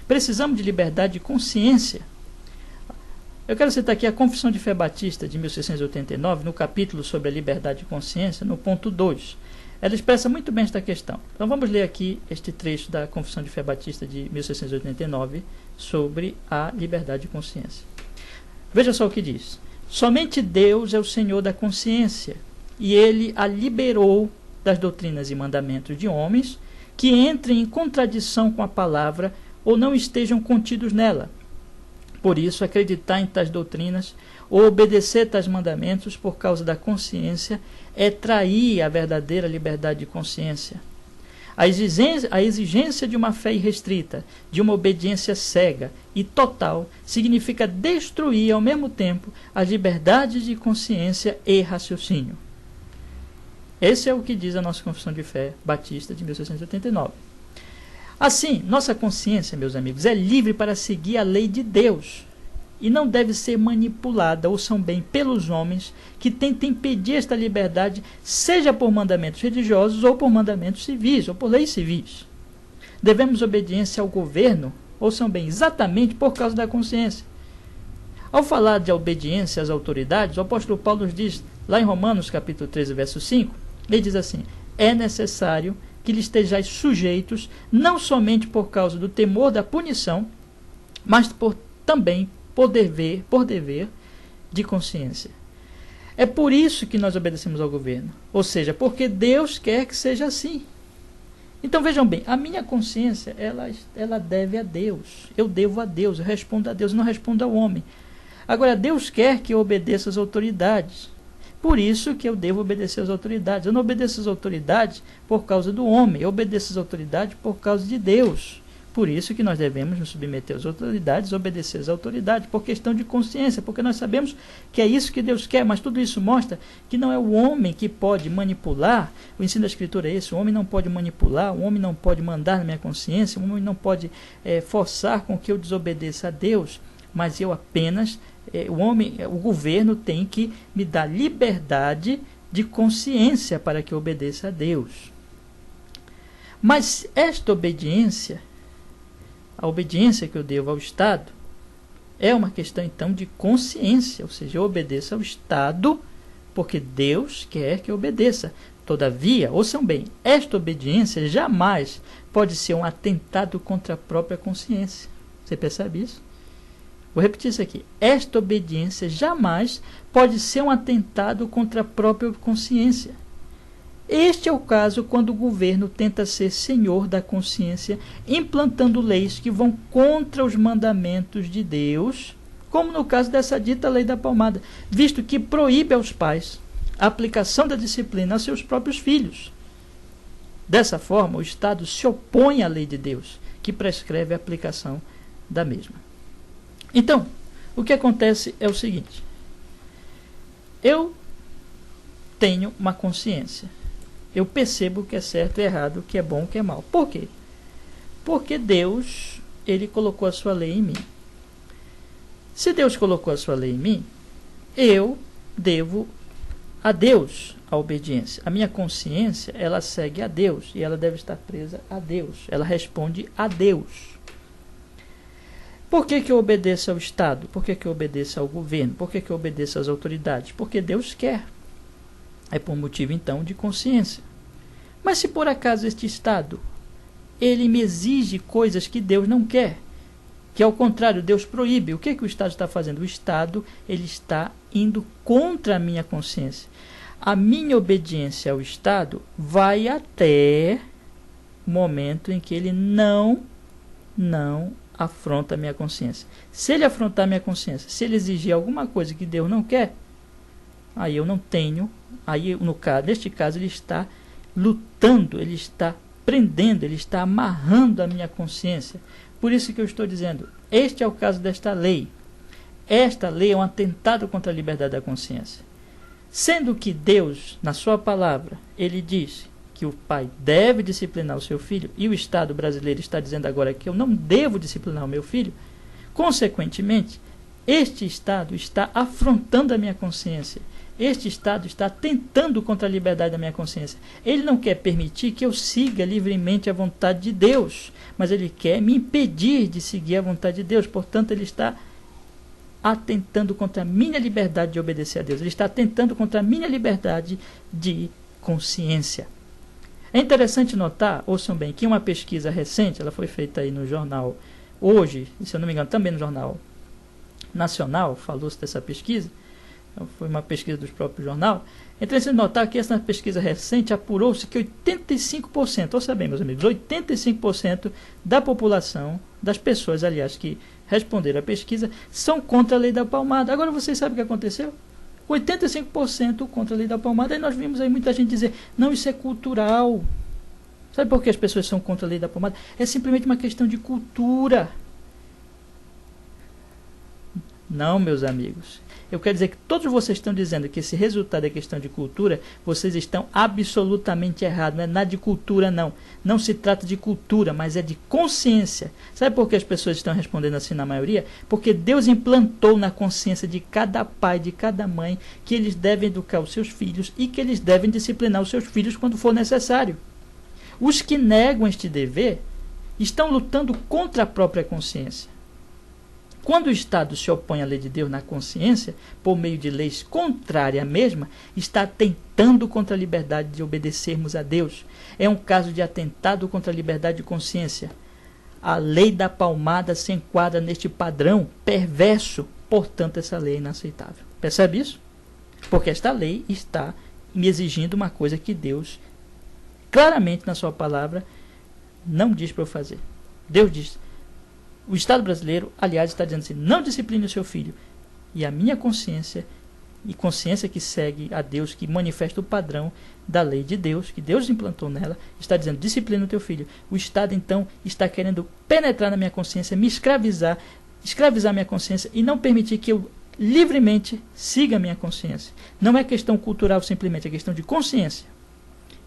Speaker 1: Precisamos de liberdade de consciência. Eu quero citar aqui a Confissão de Fé Batista de 1689, no capítulo sobre a liberdade de consciência, no ponto 2. ela expressa muito bem esta questão. Então vamos ler aqui este trecho da Confissão de Fé Batista de 1689 sobre a liberdade de consciência. Veja só o que diz. Somente Deus é o Senhor da consciência, e Ele a liberou das doutrinas e mandamentos de homens que entrem em contradição com a palavra ou não estejam contidos nela. Por isso, acreditar em tais doutrinas ou obedecer tais mandamentos por causa da consciência é trair a verdadeira liberdade de consciência. A exigência de uma fé irrestrita, de uma obediência cega e total, significa destruir ao mesmo tempo as liberdades de consciência e raciocínio. Esse é o que diz a nossa Confissão de Fé Batista de 1689. Assim, nossa consciência, meus amigos, é livre para seguir a lei de Deus e não deve ser manipulada, ouçam bem, pelos homens que tentem impedir esta liberdade, seja por mandamentos religiosos ou por mandamentos civis, ou por leis civis. Devemos obediência ao governo, ouçam bem, exatamente por causa da consciência. Ao falar de obediência às autoridades, o apóstolo Paulo nos diz, lá em Romanos capítulo 13, verso 5, ele diz assim, é necessário que lhe estejais sujeitos, não somente por causa do temor da punição, mas também por dever de consciência. É por isso que nós obedecemos ao governo, ou seja, porque Deus quer que seja assim. Então vejam bem, a minha consciência, ela deve a Deus, eu devo a Deus, eu respondo a Deus, eu não respondo ao homem. Agora, Deus quer que eu obedeça às autoridades, por isso que eu devo obedecer às autoridades. Eu não obedeço às autoridades por causa do homem, eu obedeço às autoridades por causa de Deus. Por isso que nós devemos nos submeter às autoridades, obedecer às autoridades, por questão de consciência, porque nós sabemos que é isso que Deus quer, mas tudo isso mostra que não é o homem que pode manipular, o ensino da Escritura é esse, o homem não pode manipular, o homem não pode mandar na minha consciência, o homem não pode forçar com que eu desobedeça a Deus, mas eu apenas, o governo tem que me dar liberdade de consciência para que eu obedeça a Deus. Mas esta obediência, a obediência que eu devo ao Estado, é uma questão então de consciência, ou seja, eu obedeço ao Estado porque Deus quer que eu obedeça. Todavia, ouçam bem, esta obediência jamais pode ser um atentado contra a própria consciência. Você percebe isso? Vou repetir isso aqui. Esta obediência jamais pode ser um atentado contra a própria consciência. Este é o caso quando o governo tenta ser senhor da consciência, implantando leis que vão contra os mandamentos de Deus, como no caso dessa dita lei da palmada, visto que proíbe aos pais a aplicação da disciplina aos seus próprios filhos. Dessa forma, o Estado se opõe à lei de Deus, que prescreve a aplicação da mesma. Então, o que acontece é o seguinte. Eu tenho uma consciência. Eu percebo o que é certo e errado, o que é bom e o que é mal. Por quê? Porque Deus, Ele colocou a sua lei em mim. Se Deus colocou a sua lei em mim, eu devo a Deus a obediência. A minha consciência, ela segue a Deus e ela deve estar presa a Deus. Ela responde a Deus. Por que eu obedeço ao Estado? Por que eu obedeço ao governo? Por que eu obedeço às autoridades? Porque Deus quer. É por motivo, então, de consciência. Mas se por acaso este Estado, ele me exige coisas que Deus não quer, que ao contrário, Deus proíbe, o que o Estado está fazendo? O Estado, ele está indo contra a minha consciência. A minha obediência ao Estado vai até o momento em que ele não afronta a minha consciência. Se ele afrontar a minha consciência, se ele exigir alguma coisa que Deus não quer, aí eu não tenho, aí neste caso ele está lutando, ele está prendendo, ele está amarrando a minha consciência. Por isso que eu estou dizendo, este é o caso desta lei. Esta lei é um atentado contra a liberdade da consciência. Sendo que Deus, na sua palavra, ele diz que o pai deve disciplinar o seu filho, e o Estado brasileiro está dizendo agora que eu não devo disciplinar o meu filho, consequentemente, este Estado está afrontando a minha consciência. Este Estado está atentando contra a liberdade da minha consciência. Ele não quer permitir que eu siga livremente a vontade de Deus, mas ele quer me impedir de seguir a vontade de Deus. Portanto, ele está atentando contra a minha liberdade de obedecer a Deus. Ele está atentando contra a minha liberdade de consciência. É interessante notar, ouçam bem, que uma pesquisa recente, ela foi feita aí no jornal Hoje, se eu não me engano, também no jornal Nacional, falou-se dessa pesquisa, foi uma pesquisa do próprio jornal. É interessante notar que essa pesquisa recente apurou-se que 85%, ouça bem, meus amigos, 85% da população, das pessoas, aliás, que responderam à pesquisa, são contra a lei da palmada. Agora vocês sabem o que aconteceu? 85% contra a lei da palmada. E nós vimos aí muita gente dizer, não, isso é cultural. Sabe por que as pessoas são contra a lei da palmada? É simplesmente uma questão de cultura. Não, meus amigos. Eu quero dizer que todos vocês estão dizendo que esse resultado é questão de cultura, vocês estão absolutamente errados. Não é nada de cultura, não. Não se trata de cultura, mas é de consciência. Sabe por que as pessoas estão respondendo assim na maioria? Porque Deus implantou na consciência de cada pai, de cada mãe, que eles devem educar os seus filhos e que eles devem disciplinar os seus filhos quando for necessário. Os que negam este dever estão lutando contra a própria consciência. Quando o Estado se opõe à lei de Deus na consciência, por meio de leis contrárias à mesma, está atentando contra a liberdade de obedecermos a Deus. É um caso de atentado contra a liberdade de consciência. A lei da palmada se enquadra neste padrão perverso, portanto essa lei é inaceitável. Percebe isso? Porque esta lei está me exigindo uma coisa que Deus, claramente na sua palavra, não diz para eu fazer. Deus diz, o Estado brasileiro, aliás, está dizendo assim, não discipline o seu filho. E a minha consciência, e consciência que segue a Deus, que manifesta o padrão da lei de Deus, que Deus implantou nela, está dizendo, disciplina o teu filho. O Estado, então, está querendo penetrar na minha consciência, me escravizar minha consciência e não permitir que eu livremente siga a minha consciência. Não é questão cultural simplesmente, é questão de consciência.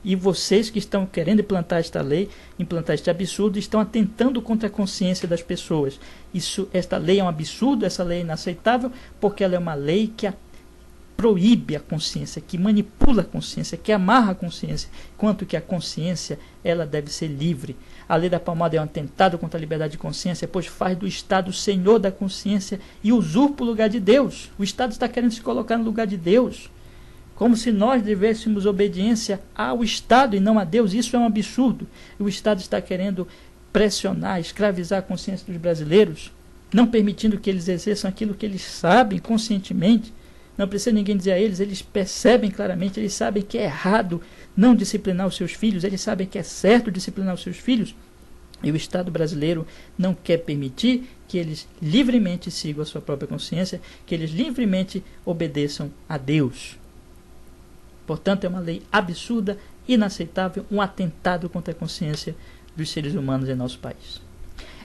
Speaker 1: E vocês que estão querendo implantar esta lei, implantar este absurdo, estão atentando contra a consciência das pessoas. Esta lei é um absurdo, essa lei é inaceitável, porque ela é uma lei que proíbe a consciência, que manipula a consciência, que amarra a consciência, enquanto que a consciência ela deve ser livre. A lei da palmada é um atentado contra a liberdade de consciência, pois faz do Estado o senhor da consciência e usurpa o lugar de Deus. O Estado está querendo se colocar no lugar de Deus, como se nós devêssemos obediência ao Estado e não a Deus. Isso é um absurdo. O Estado está querendo pressionar, escravizar a consciência dos brasileiros, não permitindo que eles exerçam aquilo que eles sabem conscientemente. Não precisa ninguém dizer a eles, eles percebem claramente, eles sabem que é errado não disciplinar os seus filhos, eles sabem que é certo disciplinar os seus filhos. E o Estado brasileiro não quer permitir que eles livremente sigam a sua própria consciência, que eles livremente obedeçam a Deus. Portanto, é uma lei absurda, inaceitável, um atentado contra a consciência dos seres humanos em nosso país.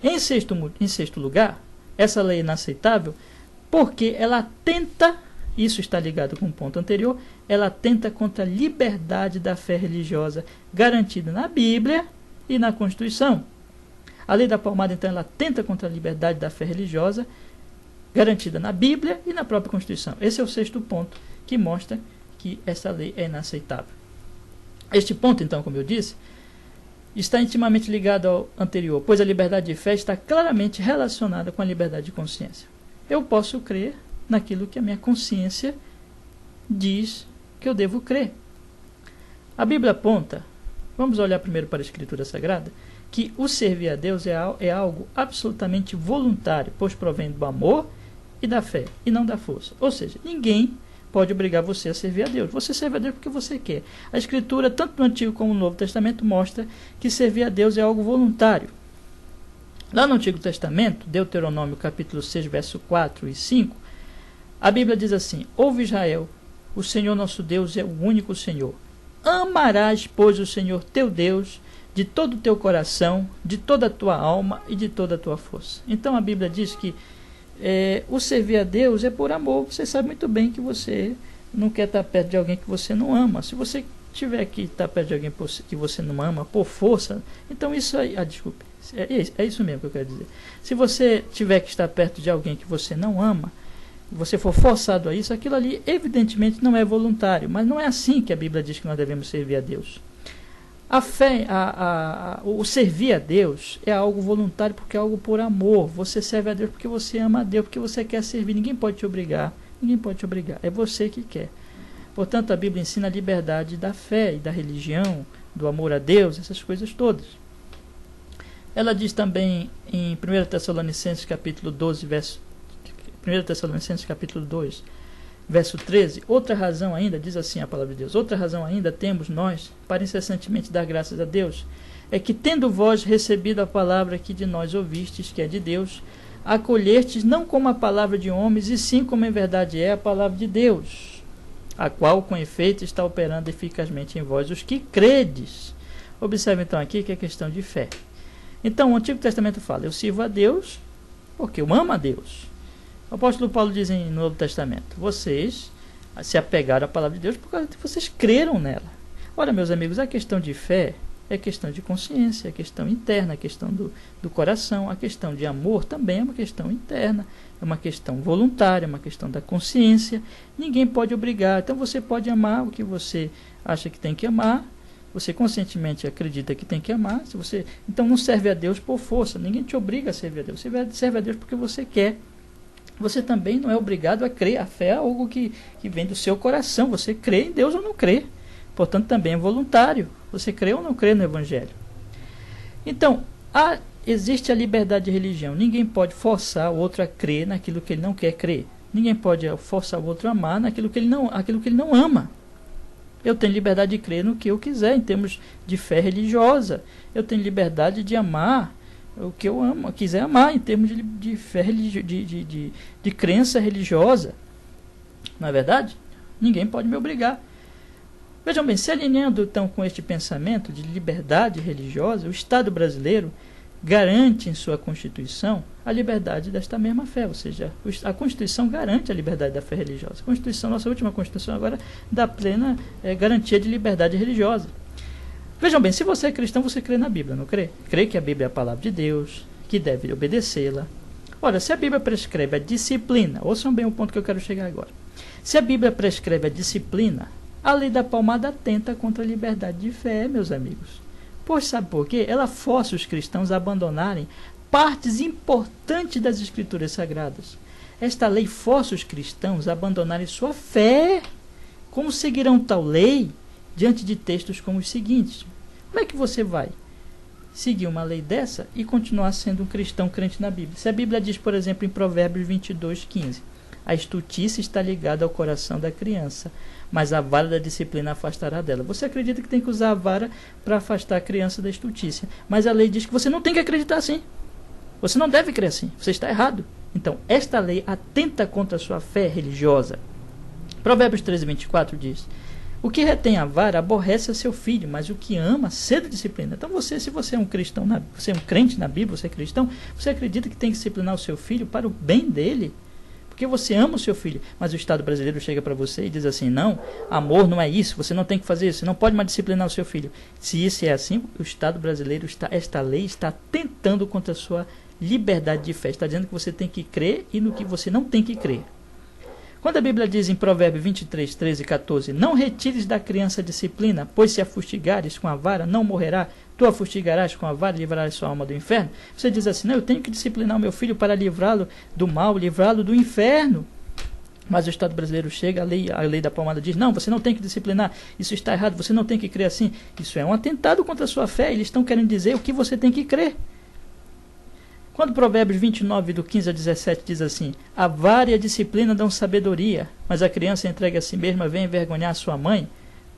Speaker 1: Em sexto lugar, essa lei é inaceitável porque ela atenta, isso está ligado com o ponto anterior, ela atenta contra a liberdade da fé religiosa garantida na Bíblia e na Constituição. A lei da palmada, então, ela atenta contra a liberdade da fé religiosa garantida na Bíblia e na própria Constituição. Esse é o sexto ponto que mostra que essa lei é inaceitável. Este ponto, então, como eu disse, está intimamente ligado ao anterior, pois a liberdade de fé está claramente relacionada com a liberdade de consciência. Eu posso crer naquilo que a minha consciência diz que eu devo crer. A Bíblia aponta, vamos olhar primeiro para a Escritura Sagrada, que o servir a Deus é algo absolutamente voluntário, pois provém do amor e da fé, e não da força. Ou seja, ninguém pode obrigar você a servir a Deus. Você serve a Deus porque você quer. A Escritura, tanto no Antigo como no Novo Testamento, mostra que servir a Deus é algo voluntário. Lá no Antigo Testamento, Deuteronômio capítulo 6, verso 4 e 5, a Bíblia diz assim: Ouve Israel, o Senhor nosso Deus é o único Senhor. Amarás, pois, o Senhor teu Deus de todo o teu coração, de toda a tua alma e de toda a tua força. Então a Bíblia diz que o servir a Deus é por amor. Você sabe muito bem que você não quer estar perto de alguém que você não ama. Se você tiver que estar perto de alguém que você não ama por força, então isso aí, desculpe, é isso mesmo que eu quero dizer. Se você tiver que estar perto de alguém que você não ama, você for forçado a isso, aquilo ali evidentemente não é voluntário, mas não é assim que a Bíblia diz que nós devemos servir a Deus. A fé, o servir a Deus é algo voluntário porque é algo por amor. Você serve a Deus porque você ama a Deus, porque você quer servir. Ninguém pode te obrigar. Ninguém pode te obrigar. É você que quer. Portanto, a Bíblia ensina a liberdade da fé e da religião, do amor a Deus, essas coisas todas. Ela diz também em 1 Tessalonicenses capítulo 12, 1 Tessalonicenses capítulo 2, verso 13, outra razão ainda, diz assim a palavra de Deus, outra razão ainda temos nós, para incessantemente dar graças a Deus, é que tendo vós recebido a palavra que de nós ouvistes, que é de Deus, acolhestes não como a palavra de homens, e sim como em verdade é a palavra de Deus, a qual com efeito está operando eficazmente em vós os que credes. Observe então aqui que é questão de fé. Então o Antigo Testamento fala, eu sirvo a Deus porque eu amo a Deus. O apóstolo Paulo diz no Novo Testamento, vocês se apegaram à palavra de Deus por causa de que vocês creram nela. Ora, meus amigos, a questão de fé é questão de consciência, é questão interna, é questão do coração. A questão de amor também é uma questão interna, é uma questão voluntária, é uma questão da consciência. Ninguém pode obrigar. Então você pode amar o que você acha que tem que amar, você conscientemente acredita que tem que amar. Se você, então não serve a Deus por força, ninguém te obriga a servir a Deus. Você serve a Deus porque você quer. Você também não é obrigado a crer. A fé é algo que vem do seu coração. Você crê em Deus ou não crê. Portanto, também é voluntário. Você crê ou não crê no Evangelho. Então, existe a liberdade de religião. Ninguém pode forçar o outro a crer naquilo que ele não quer crer. Ninguém pode forçar o outro a amar naquilo que ele não ama. Eu tenho liberdade de crer no que eu quiser, em termos de fé religiosa. Eu tenho liberdade de amar o que eu amo, quiser amar, em termos de fé, de crença religiosa. Não é verdade? Ninguém pode me obrigar. Vejam bem, se alinhando então com este pensamento de liberdade religiosa, o Estado brasileiro garante em sua Constituição a liberdade desta mesma fé, ou seja, a Constituição garante a liberdade da fé religiosa. A Constituição, nossa última Constituição agora, dá plena garantia de liberdade religiosa. Vejam bem, se você é cristão, você crê na Bíblia, não crê? Crê que a Bíblia é a palavra de Deus, que deve obedecê-la. Ora, se a Bíblia prescreve a disciplina, ouçam bem o ponto que eu quero chegar agora. Se a Bíblia prescreve a disciplina, a lei da palmada atenta contra a liberdade de fé, meus amigos. Pois sabe por quê? Ela força os cristãos a abandonarem partes importantes das Escrituras Sagradas. Esta lei força os cristãos a abandonarem sua fé. Como seguirão tal lei diante de textos como os seguintes? Como é que você vai seguir uma lei dessa e continuar sendo um cristão crente na Bíblia? Se a Bíblia diz, por exemplo, em Provérbios 22:15, a estultice está ligada ao coração da criança, mas a vara da disciplina afastará dela. Você acredita que tem que usar a vara para afastar a criança da estultícia, mas a lei diz que você não tem que acreditar assim. Você não deve crer assim. Você está errado. Então, esta lei atenta contra a sua fé religiosa. Provérbios 13:24 diz, o que retém a vara aborrece a seu filho, mas o que ama cedo disciplina. Então se você é um cristão, você é um crente na Bíblia, você é cristão, você acredita que tem que disciplinar o seu filho para o bem dele? Porque você ama o seu filho, mas o Estado brasileiro chega para você e diz assim, não, amor não é isso, você não tem que fazer isso, você não pode mais disciplinar o seu filho. Se isso é assim, o Estado brasileiro, esta lei está tentando contra a sua liberdade de fé, está dizendo que você tem que crer e no que você não tem que crer. Quando a Bíblia diz em Provérbios 23, 13 e 14, não retires da criança a disciplina, pois se a fustigares com a vara, não morrerá, tu a fustigarás com a vara e livrarás sua alma do inferno. Você diz assim, não, eu tenho que disciplinar o meu filho para livrá-lo do mal, livrá-lo do inferno. Mas o Estado brasileiro chega, a lei da palmada diz, não, você não tem que disciplinar, isso está errado, você não tem que crer assim. Isso é um atentado contra a sua fé, eles estão querendo dizer o que você tem que crer. Quando Provérbios 29, do 15 a 17, diz assim, a vara e a disciplina dão sabedoria, mas a criança entregue a si mesma vem envergonhar sua mãe.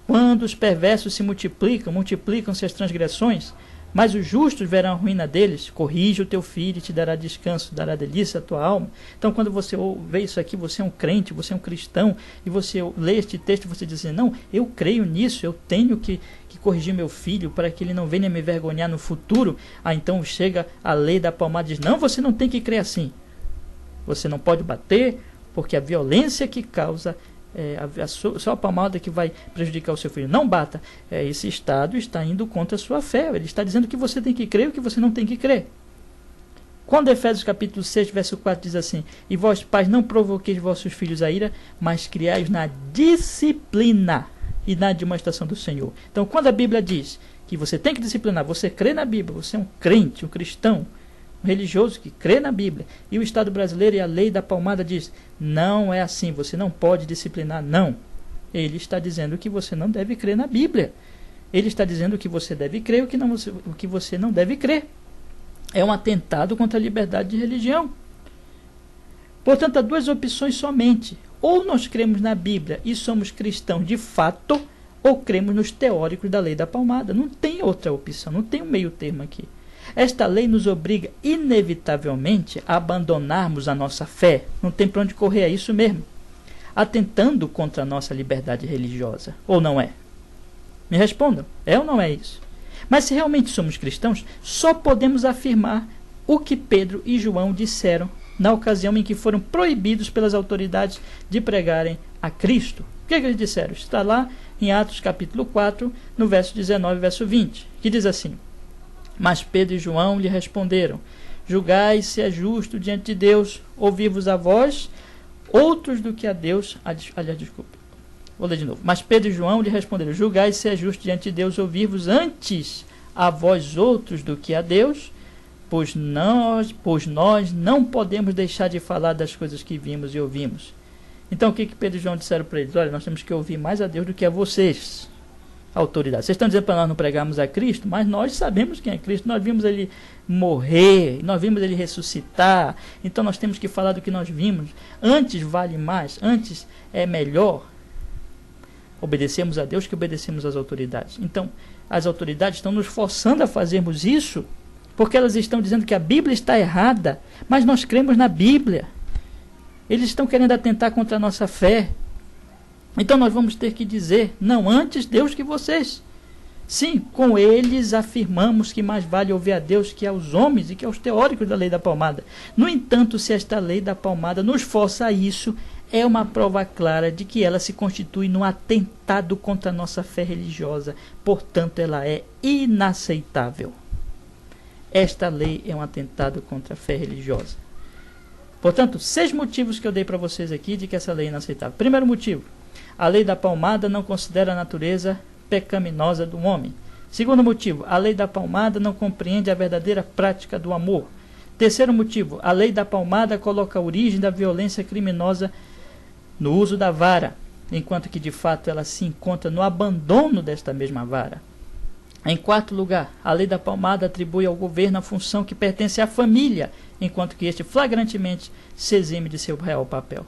Speaker 1: Quando os perversos se multiplicam-se as transgressões, mas os justos verão a ruína deles. Corrige o teu filho e te dará descanso, dará delícia à tua alma. Então, quando você vê isso aqui, você é um crente, você é um cristão, e você lê este texto, você diz assim, não, eu creio nisso, eu tenho que corrigir meu filho para que ele não venha me envergonhar no futuro. Então chega a lei da palmada e diz, não, você não tem que crer assim. Você não pode bater, porque a violência que causa só a palmada que vai prejudicar o seu filho. Não bata. Esse Estado está indo contra a sua fé. Ele está dizendo que você tem que crer e que você não tem que crer. Quando Efésios capítulo 6, verso 4 diz assim, e vós pais não provoqueis vossos filhos a ira, mas criai-os na disciplina e na demonstração do Senhor. Então, quando a Bíblia diz que você tem que disciplinar, você crê na Bíblia, você é um crente, um cristão, um religioso que crê na Bíblia, e o Estado brasileiro e a lei da palmada diz, não é assim, você não pode disciplinar, não. Ele está dizendo que você não deve crer na Bíblia. Ele está dizendo o que você deve crer e o que você não deve crer. É um atentado contra a liberdade de religião. Portanto, há duas opções somente. Ou nós cremos na Bíblia e somos cristãos de fato, ou cremos nos teóricos da lei da palmada. Não tem outra opção, não tem um meio termo aqui. Esta lei nos obriga inevitavelmente a abandonarmos a nossa fé. Não tem para onde correr, é isso mesmo. Atentando contra a nossa liberdade religiosa. Ou não é? Me respondam, é ou não é isso? Mas se realmente somos cristãos, só podemos afirmar o que Pedro e João disseram na ocasião em que foram proibidos pelas autoridades de pregarem a Cristo. O que eles disseram? Está lá em Atos capítulo 4, no verso 19 e verso 20, que diz assim: Mas Pedro e João lhe responderam: Julgai se é justo diante de Deus ouvir-vos a vós, outros do que a Deus... Aliás, desculpe. Vou ler de novo. Mas Pedro e João lhe responderam: Julgai se é justo diante de Deus ouvir-vos antes a vós outros do que a Deus, pois nós não podemos deixar de falar das coisas que vimos e ouvimos. Então o que Pedro e João disseram para eles? Olha, nós temos que ouvir mais a Deus do que a vocês, autoridade. Vocês estão dizendo para nós não pregarmos a Cristo, mas nós sabemos quem é Cristo, nós vimos ele morrer, nós vimos ele ressuscitar, então nós temos que falar do que nós vimos. Antes vale mais, antes é melhor obedecemos a Deus que obedecemos às autoridades. Então, as autoridades estão nos forçando a fazermos isso, porque elas estão dizendo que a Bíblia está errada, mas nós cremos na Bíblia. Eles estão querendo atentar contra a nossa fé. Então nós vamos ter que dizer: não, antes Deus que vocês. Sim, com eles afirmamos que mais vale ouvir a Deus que aos homens e que aos teóricos da lei da palmada. No entanto, se esta lei da palmada nos força a isso, é uma prova clara de que ela se constitui num atentado contra a nossa fé religiosa. Portanto, ela é inaceitável. Esta lei é um atentado contra a fé religiosa. Portanto, 6 motivos que eu dei para vocês aqui de que essa lei é inaceitável. Primeiro motivo: a lei da palmada não considera a natureza pecaminosa do homem. Segundo motivo: a lei da palmada não compreende a verdadeira prática do amor. Terceiro motivo: a lei da palmada coloca a origem da violência criminosa no uso da vara, enquanto que de fato ela se encontra no abandono desta mesma vara. Em quarto lugar, a lei da palmada atribui ao governo a função que pertence à família, enquanto que este flagrantemente se exime de seu real papel.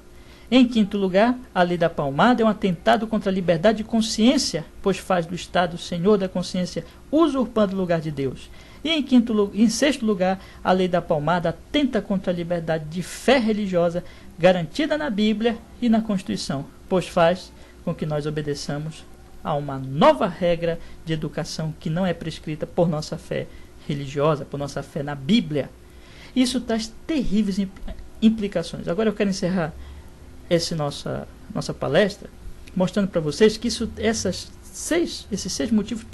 Speaker 1: Em quinto lugar, a lei da palmada é um atentado contra a liberdade de consciência, pois faz do Estado senhor da consciência, usurpando o lugar de Deus. E em sexto lugar, a lei da palmada atenta contra a liberdade de fé religiosa garantida na Bíblia e na Constituição, pois faz com que nós obedeçamos a uma nova regra de educação que não é prescrita por nossa fé religiosa, por nossa fé na Bíblia. Isso traz terríveis implicações. Agora eu quero encerrar essa nossa palestra mostrando para vocês que esses seis motivos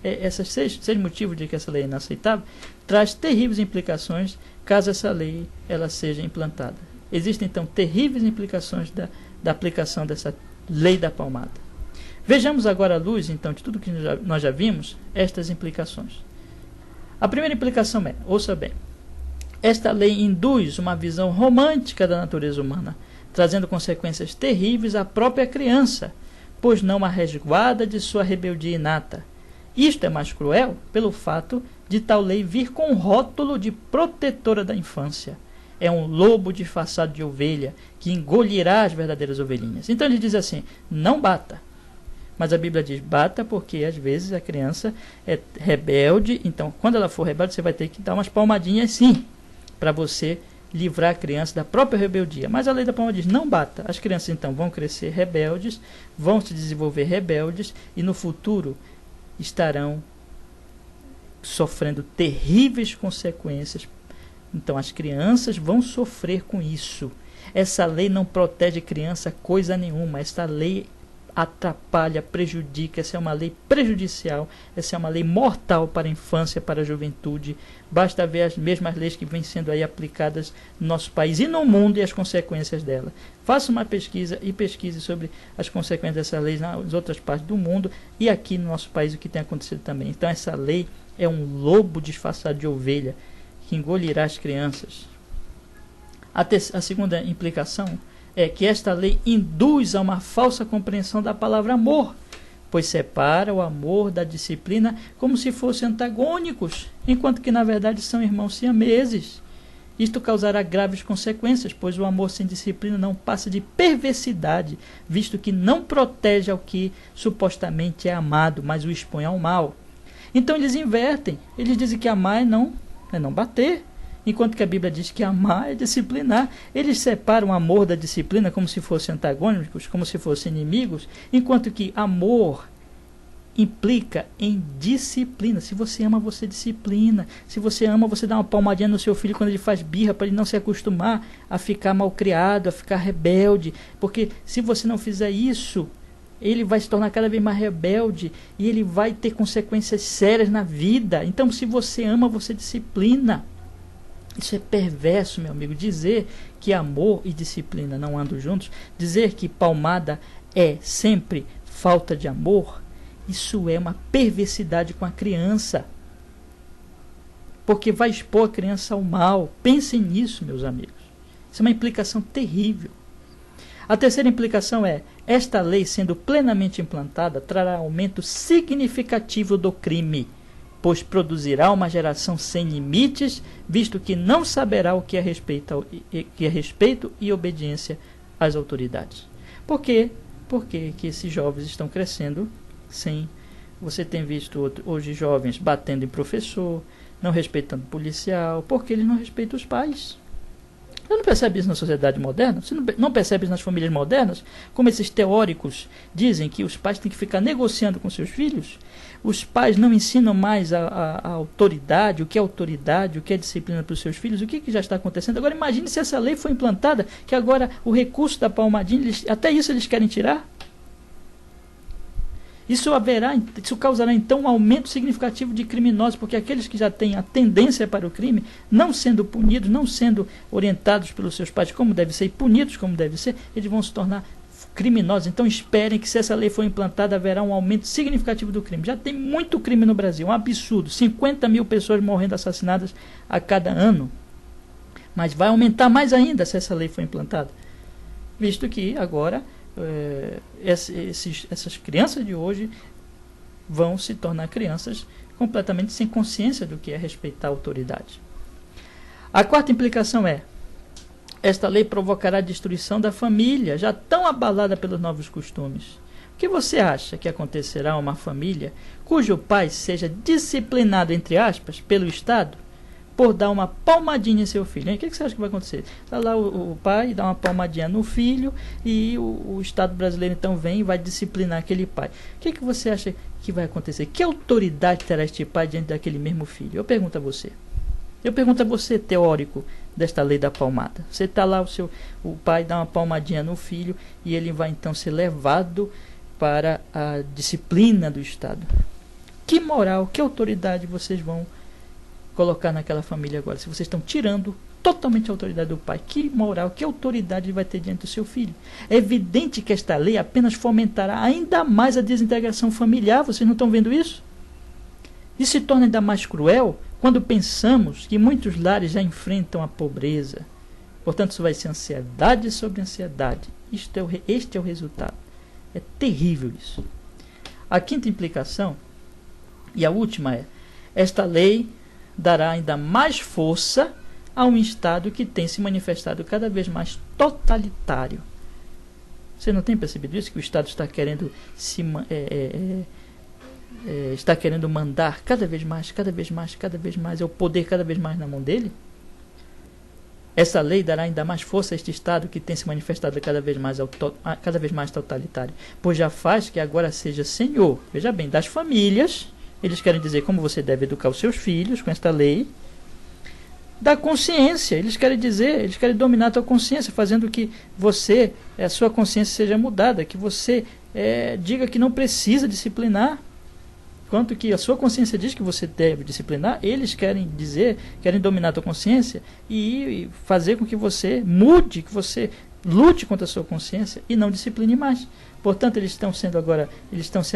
Speaker 1: esses seis motivos de que essa lei é inaceitável traz terríveis implicações caso essa lei ela seja implantada. Existem então terríveis implicações da aplicação dessa lei da palmada. Vejamos agora à luz então de tudo que nós já vimos estas implicações. A primeira implicação é, ouça bem, esta lei induz uma visão romântica da natureza humana, trazendo consequências terríveis à própria criança, pois não a resguarda de sua rebeldia inata. Isto é mais cruel pelo fato de tal lei vir com um rótulo de protetora da infância. É um lobo disfarçado de ovelha que engolirá as verdadeiras ovelhinhas. Então ele diz assim, não bata. Mas a Bíblia diz, bata porque às vezes a criança é rebelde, então quando ela for rebelde você vai ter que dar umas palmadinhas sim, para você livrar a criança da própria rebeldia. Mas a lei da palma diz, não bata. As crianças então vão crescer rebeldes, vão se desenvolver rebeldes e no futuro estarão sofrendo terríveis consequências. Então as crianças vão sofrer com isso. Essa lei não protege criança coisa nenhuma. Essa lei atrapalha, prejudica. Essa é uma lei prejudicial. Essa é uma lei mortal para a infância, para a juventude. Basta ver as mesmas leis que vêm sendo aí aplicadas no nosso país e no mundo e as consequências dela. Faça uma pesquisa e pesquise sobre as consequências dessa lei nas outras partes do mundo e aqui no nosso país o que tem acontecido também. Então essa lei é um lobo disfarçado de ovelha que engolirá as crianças. A segunda implicação é que esta lei induz a uma falsa compreensão da palavra amor, pois separa o amor da disciplina como se fossem antagônicos, enquanto que na verdade são irmãos siameses. Isto causará graves consequências, pois o amor sem disciplina não passa de perversidade, visto que não protege ao que supostamente é amado, mas o expõe ao mal. Então eles invertem, eles dizem que amar é não bater, enquanto que a Bíblia diz que amar é disciplinar. Eles separam o amor da disciplina como se fossem antagônicos, como se fossem inimigos, enquanto que amor implica em disciplina. Se você ama, você disciplina. Se você ama, você dá uma palmadinha no seu filho quando ele faz birra, para ele não se acostumar a ficar malcriado, a ficar rebelde. Porque se você não fizer isso, ele vai se tornar cada vez mais rebelde e ele vai ter consequências sérias na vida. Então, se você ama, você disciplina. Isso é perverso, meu amigo. Dizer que amor e disciplina não andam juntos, dizer que palmada é sempre falta de amor, isso é uma perversidade com a criança, porque vai expor a criança ao mal. Pensem nisso, meus amigos. Isso é uma implicação terrível. A terceira implicação é: esta lei, sendo plenamente implantada, trará aumento significativo do crime, pois produzirá uma geração sem limites, visto que não saberá o que é respeito e obediência às autoridades. Por quê? Porque que esses jovens estão crescendo sem... Você tem visto hoje jovens batendo em professor, não respeitando policial, porque eles não respeitam os pais. Você não percebe isso na sociedade moderna? Você não percebe isso nas famílias modernas? Como esses teóricos dizem que os pais têm que ficar negociando com seus filhos? Os pais não ensinam mais a autoridade, o que é disciplina para os seus filhos, o que já está acontecendo. Agora imagine se essa lei foi implantada, que agora o recurso da palmadinha, até isso eles querem tirar. Isso causará então um aumento significativo de criminosos, porque aqueles que já têm a tendência para o crime, não sendo punidos, não sendo orientados pelos seus pais como deve ser, e punidos como deve ser, eles vão se tornar criminosos. Então esperem que, se essa lei for implantada, haverá um aumento significativo do crime. Já tem muito crime no Brasil, um absurdo, 50 mil pessoas morrendo assassinadas a cada ano, mas vai aumentar mais ainda se essa lei for implantada, visto que agora essas crianças de hoje vão se tornar crianças completamente sem consciência do que é respeitar a autoridade. A quarta implicação é: esta lei provocará a destruição da família, já tão abalada pelos novos costumes. O que você acha que acontecerá a uma família cujo pai seja disciplinado, entre aspas, pelo Estado, por dar uma palmadinha em seu filho? O que você acha que vai acontecer? Está lá o pai, dá uma palmadinha no filho, e o Estado brasileiro então vem e vai disciplinar aquele pai. O que você acha que vai acontecer? Que autoridade terá este pai diante daquele mesmo filho? Eu pergunto a você. Eu pergunto a você, teórico desta lei da palmada. Você está lá, o pai dá uma palmadinha no filho e ele vai então ser levado para a disciplina do Estado. Que moral, que autoridade vocês vão colocar naquela família agora? Se vocês estão tirando totalmente a autoridade do pai, que moral, que autoridade ele vai ter diante do seu filho? É evidente que esta lei apenas fomentará ainda mais a desintegração familiar. Vocês não estão vendo isso? E se torna ainda mais cruel quando pensamos que muitos lares já enfrentam a pobreza. Portanto, isso vai ser ansiedade sobre ansiedade. Este é o resultado. É terrível isso. A quinta implicação, e a última, é: esta lei dará ainda mais força a um Estado que tem se manifestado cada vez mais totalitário. Você não tem percebido isso? Que o Estado está querendo está querendo mandar cada vez mais, é o poder cada vez mais na mão dele? Essa lei dará ainda mais força a este Estado que tem se manifestado cada vez mais totalitário, pois já faz que agora seja senhor, veja bem, das famílias. Eles querem dizer como você deve educar os seus filhos com esta lei. Da consciência, eles querem dominar a tua consciência, fazendo que a sua consciência seja mudada, que você diga que não precisa disciplinar, quanto que a sua consciência diz que você deve disciplinar. Eles querem dominar a tua consciência e fazer com que você mude, que você lute contra a sua consciência e não discipline mais. Portanto, eles estão se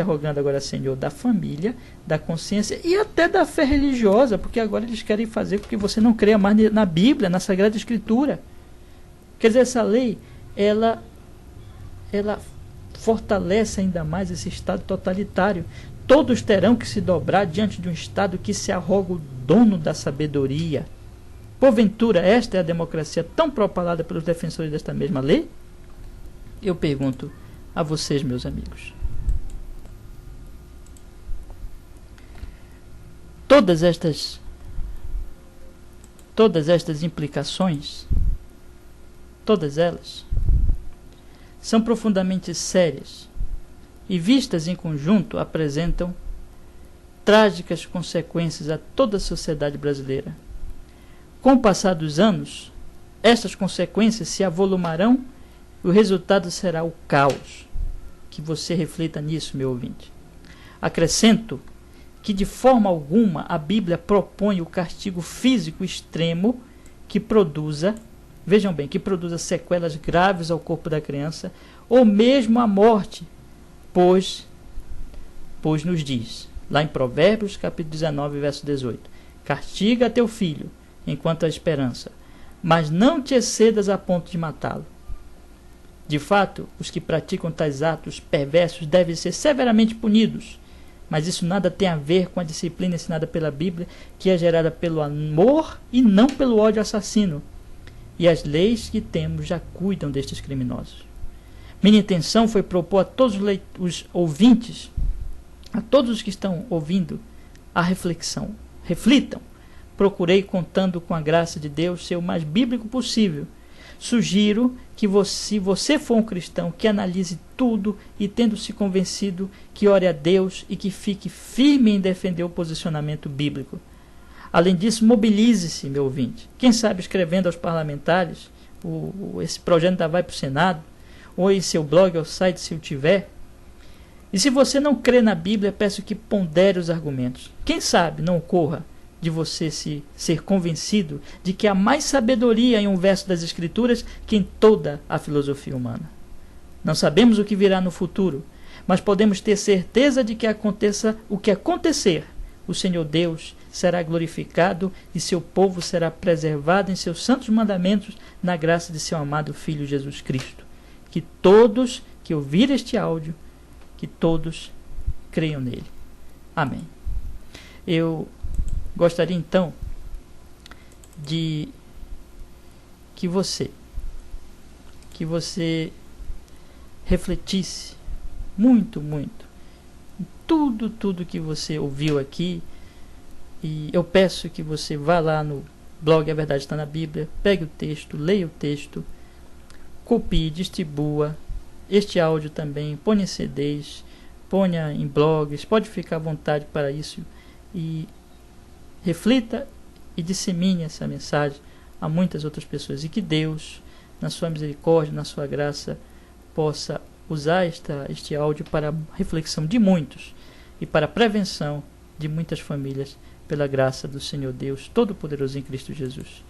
Speaker 1: arrogando agora senhor da família, da consciência e até da fé religiosa, porque agora eles querem fazer com que você não creia mais na Bíblia, na Sagrada Escritura. Quer dizer, essa lei, ela fortalece ainda mais esse Estado totalitário. Todos terão que se dobrar diante de um Estado que se arroga o dono da sabedoria. Porventura, esta é a democracia tão propalada pelos defensores desta mesma lei? Eu pergunto a vocês, meus amigos. Todas estas implicações, todas elas, são profundamente sérias e, vistas em conjunto, apresentam trágicas consequências a toda a sociedade brasileira. Com o passar dos anos, estas consequências se avolumarão e o resultado será o caos. Que você reflita nisso, meu ouvinte. Acrescento que de forma alguma a Bíblia propõe o castigo físico extremo que produza, vejam bem, que produza sequelas graves ao corpo da criança, ou mesmo a morte, pois nos diz, lá em Provérbios, capítulo 19, verso 18, castiga teu filho, enquanto há esperança, mas não te excedas a ponto de matá-lo. De fato, os que praticam tais atos perversos devem ser severamente punidos, mas isso nada tem a ver com a disciplina ensinada pela Bíblia, que é gerada pelo amor e não pelo ódio assassino. E as leis que temos já cuidam destes criminosos. Minha intenção foi propor a todos os ouvintes, a todos os que estão ouvindo, a reflexão. Reflitam. Procurei, contando com a graça de Deus, ser o mais bíblico possível. Sugiro que se você for um cristão, que analise tudo e, tendo-se convencido, que ore a Deus e que fique firme em defender o posicionamento bíblico. Além disso, mobilize-se, meu ouvinte. Quem sabe escrevendo aos parlamentares, esse projeto ainda vai para o Senado, ou em seu blog ou site, se o tiver. E se você não crê na Bíblia, peço que pondere os argumentos. Quem sabe não ocorra de você ser convencido de que há mais sabedoria em um verso das Escrituras que em toda a filosofia humana. Não sabemos o que virá no futuro, mas podemos ter certeza de que aconteça o que acontecer, o Senhor Deus será glorificado e seu povo será preservado em seus santos mandamentos na graça de seu amado Filho Jesus Cristo. Que todos que ouvirem este áudio, que todos creiam nele. Amém. Eu gostaria então de que você refletisse muito em tudo que você ouviu aqui, e eu peço que você vá lá no blog A Verdade Está na Bíblia, pegue o texto, leia o texto, copie, distribua este áudio também, ponha em CDs, ponha em blogs, pode ficar à vontade para isso, e reflita e dissemine essa mensagem a muitas outras pessoas, e que Deus, na sua misericórdia, na sua graça, possa usar este áudio para a reflexão de muitos e para a prevenção de muitas famílias, pela graça do Senhor Deus Todo-Poderoso em Cristo Jesus.